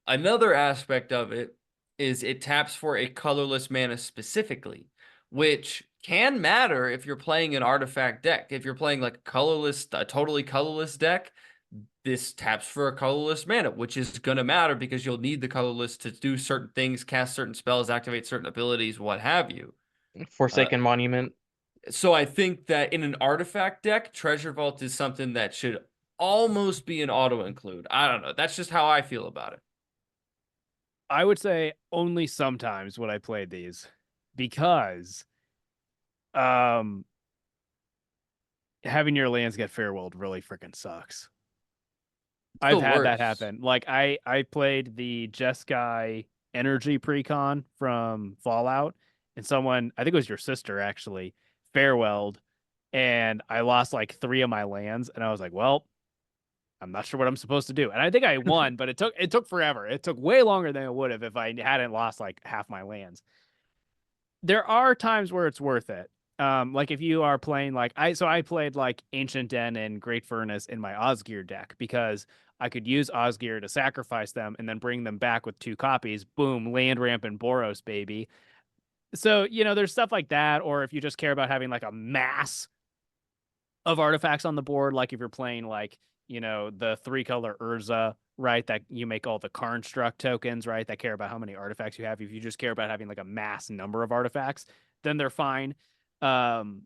Another aspect of it is it taps for a colorless mana specifically, which can matter if you're playing an artifact deck. If you're playing like a totally colorless deck, this taps for a colorless mana, which is going to matter because you'll need the colorless to do certain things, cast certain spells, activate certain abilities, what have you. Forsaken Monument. So I think that in an artifact deck, Treasure Vault is something that should almost be an auto include. I don't know. That's just how I feel about it. I would say only sometimes would I play these because um having your lands get farewelled really freaking sucks. I've The had that worst. happen. Like I played the Jeskai energy precon from Fallout, and someone, I think it was your sister actually, farewelled, and I lost like 3 of my lands, and I was like, well, I'm not sure what I'm supposed to do. And I think I won, but it took forever. It took way longer than it would have if I hadn't lost like half my lands. There are times where it's worth it. Like if you are playing like I played like Ancient Den and Great Furnace in my Osgir deck because I could use Osgir to sacrifice them and then bring them back with 2 copies. Boom, land ramp and Boros, baby. So, you know, there's stuff like that, or if you just care about having like a mass of artifacts on the board, like if you're playing like, you know, the 3-color Urza, right? That you make all the Karnstruct tokens, right? That care about how many artifacts you have. If you just care about having like a mass number of artifacts, then they're fine. Um,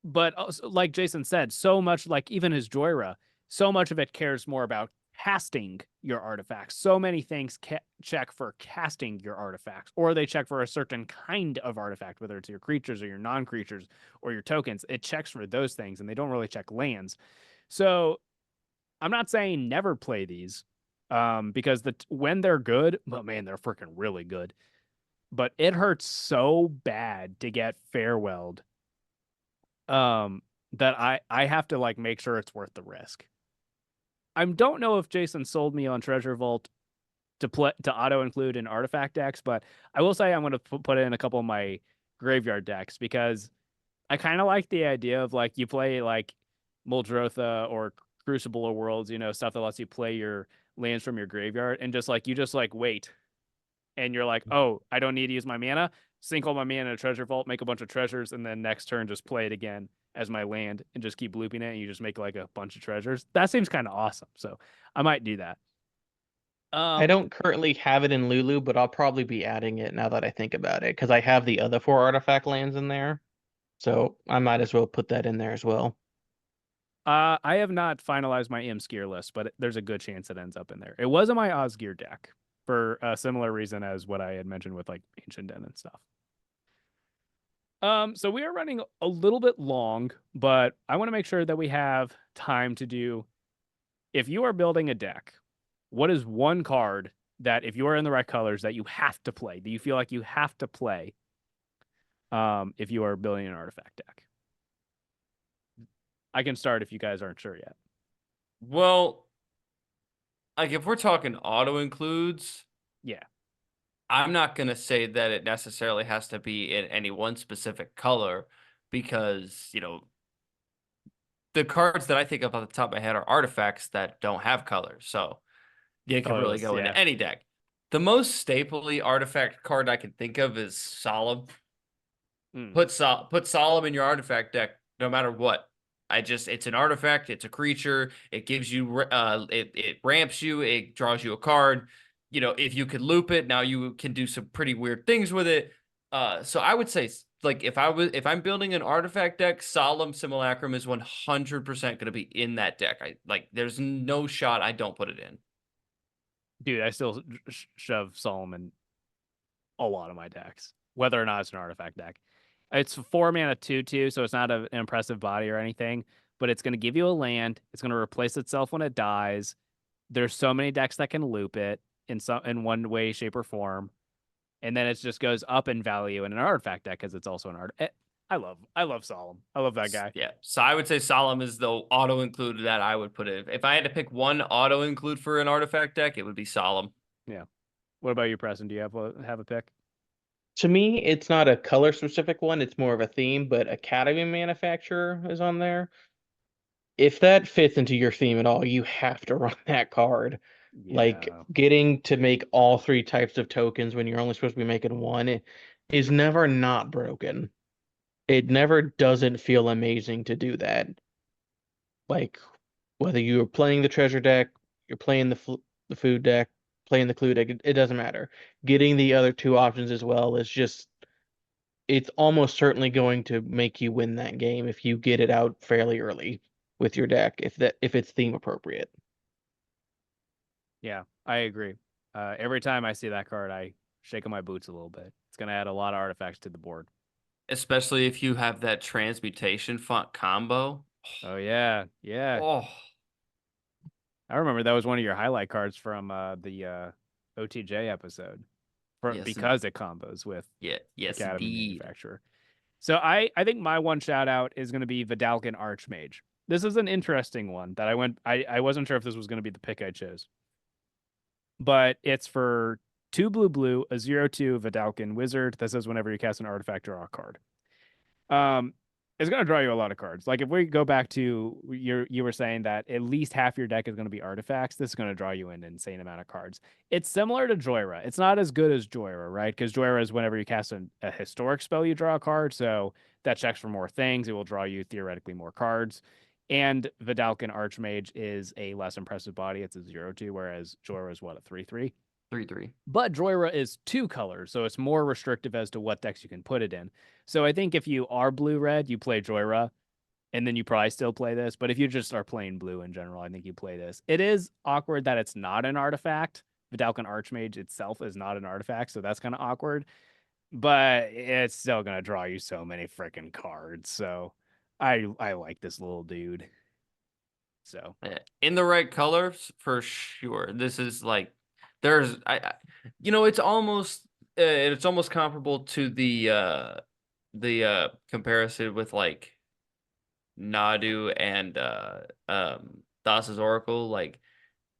but also, like Jason said, so much like even his Joyra, so much of it cares more about casting your artifacts. So many things check for casting your artifacts, or they check for a certain kind of artifact, whether it's your creatures or your non-creatures or your tokens. It checks for those things, and they don't really check lands. So I'm not saying never play these, because when they're good, well, man, they're freaking really good. But it hurts so bad to get farewelled, that I have to like make sure it's worth the risk. I don't know if Jason sold me on Treasure Vault to auto include in artifact decks, but I will say I'm going to put it in a couple of my graveyard decks because I kind of like the idea of like you play like Muldrotha or Crucible of Worlds, you know, stuff that lets you play your lands from your graveyard and just like you just like wait and you're like, oh, I don't need to use my mana. Sink all my mana in a treasure vault, make a bunch of treasures, and then next turn just play it again as my land and just keep looping it. And you just make like a bunch of treasures. That seems kind of awesome. So I might do that. I don't currently have it in Lulu, but I'll probably be adding it now that I think about it, because I have the other 4 artifact lands in there. So I might as well put that in there as well. I have not finalized my Imps gear list, but there's a good chance it ends up in there. It was in my Oz gear deck for a similar reason as what I had mentioned with like Ancient Den and stuff. So we are running a little bit long, but I want to make sure that we have time to do. If you are building a deck, what is one card that if you are in the right colors that you have to play, that you feel like you have to play, if you are building an artifact deck? I can start if you guys aren't sure yet. Well, like if we're talking auto includes, Yeah. I'm not going to say that it necessarily has to be in any one specific color because, the cards that I think of off the top of my head are artifacts that don't have colors. So it could really Colorless, go yeah. into any deck. The most stapley artifact card I can think of is Solemn. Put Solemn in your artifact deck no matter what. It's an artifact, it's a creature, it gives you it ramps you, it draws you a card. If you could loop it, now you can do some pretty weird things with it. So I would say like if I'm building an artifact deck, Solemn Simulacrum is 100% going to be in that deck. There's no shot I don't put it in. Dude, I still shove Solomon a lot of my decks, whether or not it's an artifact deck. It's 4 mana 2/2, so it's not an impressive body or anything, but it's going to give you a land. It's going to replace itself when it dies. There's so many decks that can loop it in one way, shape, or form, and then it just goes up in value in an artifact deck because it's also an art. I love Solemn. I love that guy. Yeah. So I would say Solemn is the auto include that I would put in. If I had to pick one auto include for an artifact deck, it would be Solemn. Yeah. What about you, Preston? Do you have a pick? To me, it's not a color specific one, it's more of a theme, but Academy Manufacturer is on there. If that fits into your theme at all, you have to run that card. Like Yeah. getting to make all three types of tokens when you're only supposed to be making one is never not broken. It never doesn't feel amazing to do that. Like whether you're playing the treasure deck, you're playing the food deck, playing the clue deck, it doesn't matter. Getting the other two options as well is just it's almost certainly going to make you win that game if you get it out fairly early with your deck if it's theme appropriate. Yeah, I agree. Every time I see that card, I shake my boots a little bit. It's going to add a lot of artifacts to the board. Especially if you have that transmutation font combo. Oh yeah, yeah. Oh, I remember that was one of your highlight cards from the OTJ episode, yes, because it combos with yes, Academy indeed. Manufacturer. So I think my one shout out is going to be Vidalcan Archmage. This is an interesting one that I wasn't sure if this was going to be the pick I chose, but it's for 2 blue, a 0/2 Vidalcan wizard that says whenever you cast an artifact, draw a card. Um, it's going to draw you a lot of cards. Like if we go back to you were saying that at least half your deck is going to be artifacts, this is going to draw you an insane amount of cards. It's similar to Joyra. It's not as good as Joyra, right? Because Joyra is whenever you cast a historic spell, you draw a card. So that checks for more things. It will draw you theoretically more cards. And Vidalcan Archmage is a less impressive body. It's a 0/2, whereas Joyra is what, a 3/3? 3/3. But Joyra is 2 colors, so it's more restrictive as to what decks you can put it in. So I think if you are blue-red, you play Joyra, and then you probably still play this. But if you just are playing blue in general, I think you play this. It is awkward that it's not an artifact. Vidalcan Archmage itself is not an artifact, so that's kind of awkward. But it's still going to draw you so many freaking cards. So I like this little dude. So In the right colors for sure. This is like there's it's almost comparable to the comparison with like Nadu and Thassa's Oracle. Like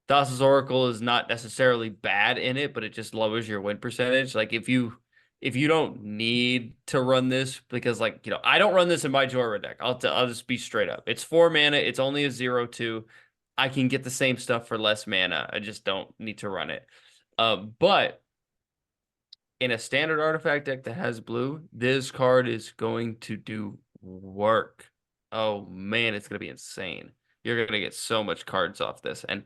Thassa's Oracle is not necessarily bad in it, but it just lowers your win percentage. Like if you don't need to run this because I don't run this in my Jorah deck. I'll just be straight up. It's 4 mana. It's only a 0/2. I can get the same stuff for less mana. I just don't need to run it. But in a standard artifact deck that has blue, this card is going to do work. Oh man, it's gonna be insane. You're gonna get so much cards off this, and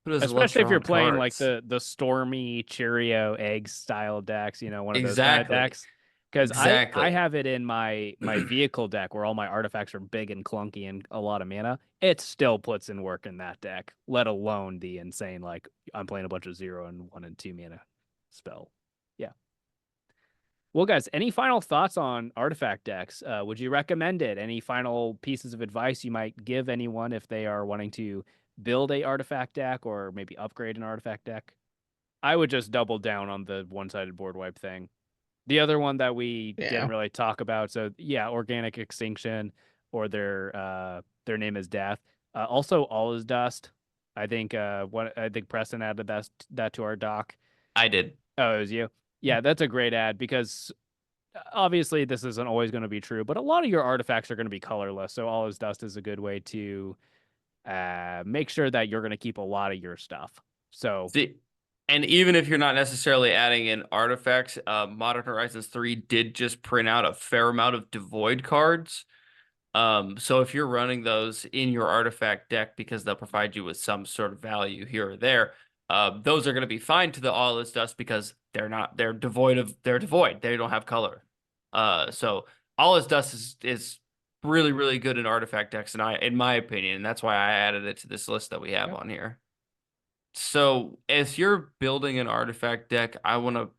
who doesn't love especially if you're drawing playing like cards? the stormy Cheerio egg style decks, one of those kind of Exactly. decks. Because I Exactly. have it in my vehicle deck where all my artifacts are big and clunky and a lot of mana. It still puts in work in that deck, let alone the insane like I'm playing a bunch of 0 and 1 and 2 mana spell. Yeah. Well, guys, any final thoughts on artifact decks? Would you recommend it? Any final pieces of advice you might give anyone if they are wanting to build a artifact deck or maybe upgrade an artifact deck? I would just double down on the one-sided board wipe thing. The other one that we didn't Yeah. really talk about, so yeah, organic extinction or their name is death. Also, all is dust. I think Preston added that to our doc. I did. Oh, it was you. Yeah, that's a great ad because obviously this isn't always going to be true, but a lot of your artifacts are going to be colorless. So all is dust is a good way to make sure that you're going to keep a lot of your stuff. So See, and even if you're not necessarily adding in artifacts, Modern Horizons 3 did just print out a fair amount of devoid cards. So if you're running those in your artifact deck because they'll provide you with some sort of value here or there, those are going to be fine to the all is dust because they're devoid. They don't have color. So all is dust is really, really good in artifact decks, and in my opinion, and that's why I added it to this list that we have yeah. on here. So if you're building an artifact deck, I want to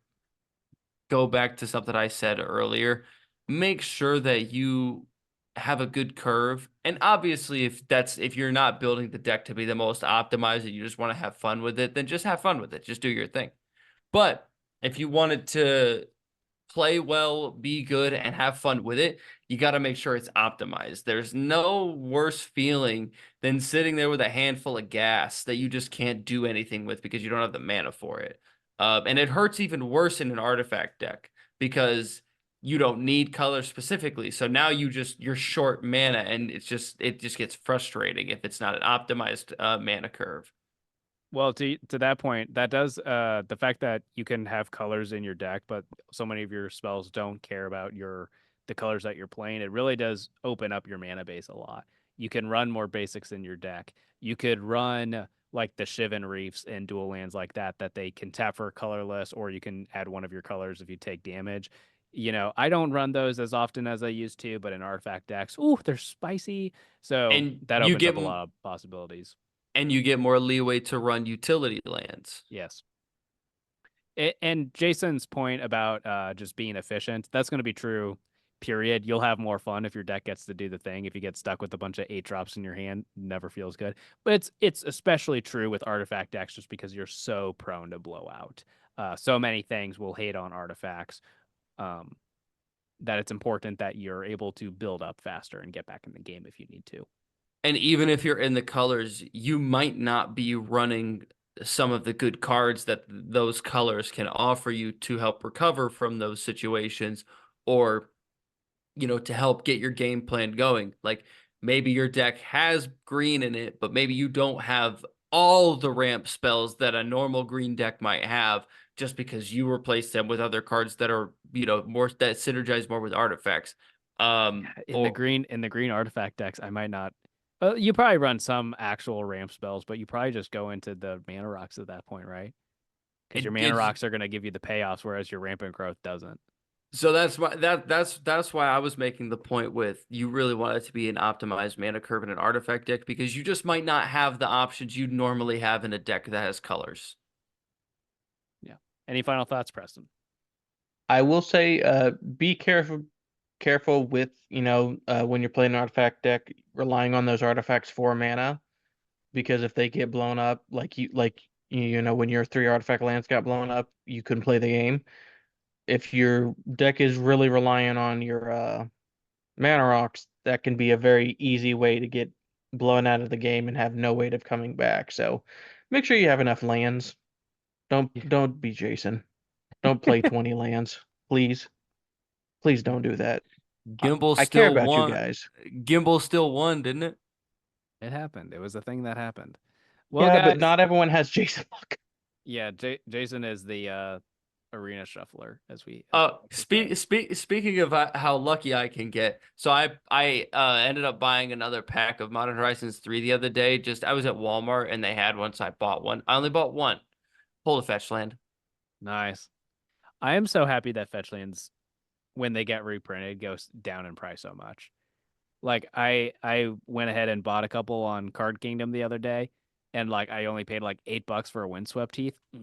go back to something I said earlier. Make sure that you have a good curve. And obviously, if you're not building the deck to be the most optimized and you just want to have fun with it, then just have fun with it. Just do your thing. But if you wanted to play well, be good, and have fun with it, you got to make sure it's optimized. There's no worse feeling than sitting there with a handful of gas that you just can't do anything with because you don't have the mana for it. And it hurts even worse in an artifact deck because you don't need color specifically. So now you're short mana, and it just gets frustrating if it's not an optimized mana curve. Well, to that point, that does the fact that you can have colors in your deck, but so many of your spells don't care about the colors that you're playing. It really does open up your mana base a lot. You can run more basics in your deck. You could run like the Shivan Reefs and dual lands like that they can tap for colorless, or you can add one of your colors if you take damage. I don't run those as often as I used to, but in artifact decks, ooh, they're spicy. So And that you opens get up a lot of possibilities. and you get more leeway to run utility lands. Yes. And Jason's point about just being efficient, that's going to be true, period. You'll have more fun if your deck gets to do the thing. If you get stuck with a bunch of 8 drops in your hand, never feels good. But it's especially true with artifact decks just because you're so prone to blowout. So many things will hate on artifacts um, that it's important that you're able to build up faster and get back in the game if you need to. And even if you're in the colors, you might not be running some of the good cards that those colors can offer you to help recover from those situations or, to help get your game plan going. Like maybe your deck has green in it, but maybe you don't have all the ramp spells that a normal green deck might have just because you replace them with other cards that are, more that synergize more with artifacts. In the Or green artifact decks, I might not. You probably run some actual ramp spells, but you probably just go into the mana rocks at that point, right? Because your mana it's rocks are going to give you the payoffs, whereas your rampant growth doesn't. So that's why I was making the point with you really want it to be an optimized mana curve in an artifact deck because you just might not have the options you'd normally have in a deck that has colors. Yeah. Any final thoughts, Preston? I will say, be careful with, when you're playing an artifact deck, relying on those artifacts for mana, because if they get blown up, when your 3 artifact lands got blown up, you couldn't play the game. If your deck is really relying on your mana rocks, that can be a very easy way to get blown out of the game and have no way of coming back. So make sure you have enough lands. Yeah. Don't be Jason. Don't play 20 lands. Please. Please don't do that. Gimbal I care still about you won. guys. Gimbal still won, didn't it? It happened. It was a thing that happened. Well, Yeah, but guys, not everyone has Jason luck. yeah, Jason is the arena shuffler, as we like to say. Speaking of how lucky I can get, so I ended up buying another pack of Modern Horizons 3 the other day. Just I was at Walmart and they had one, so I bought one. I only bought one. Pull a fetch land. Nice. I am so happy that Fetchlands when they get reprinted goes down in price so much. Like I went ahead and bought a couple on Card Kingdom the other day, and like I only paid like $8 for a Windswept Teeth. It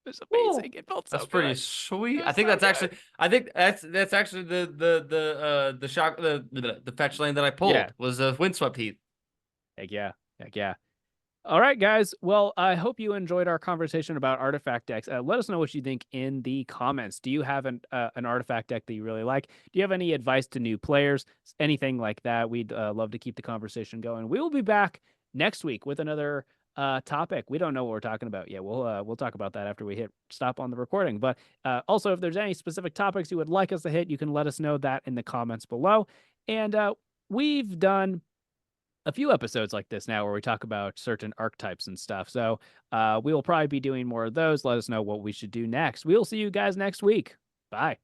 was amazing. It felt so That's pretty good. sweet. It I was think so that's good. actually. I think that's actually the shock the fetch lane that I Yeah. pulled was a windswept heath. Heck yeah. Heck yeah. All right, guys. Well, I hope you enjoyed our conversation about artifact decks. Let us know what you think in the comments. Do you have an artifact deck that you really like? Do you have any advice to new players? Anything like that? We'd love to keep the conversation going. We will be back next week with another topic. We don't know what we're talking about yet. We'll talk about that after we hit stop on the recording. But also, if there's any specific topics you would like us to hit, you can let us know that in the comments below. And we've done a few episodes like this now where we talk about certain archetypes and stuff. So we will probably be doing more of those. Let us know what we should do next. We'll see you guys next week. Bye.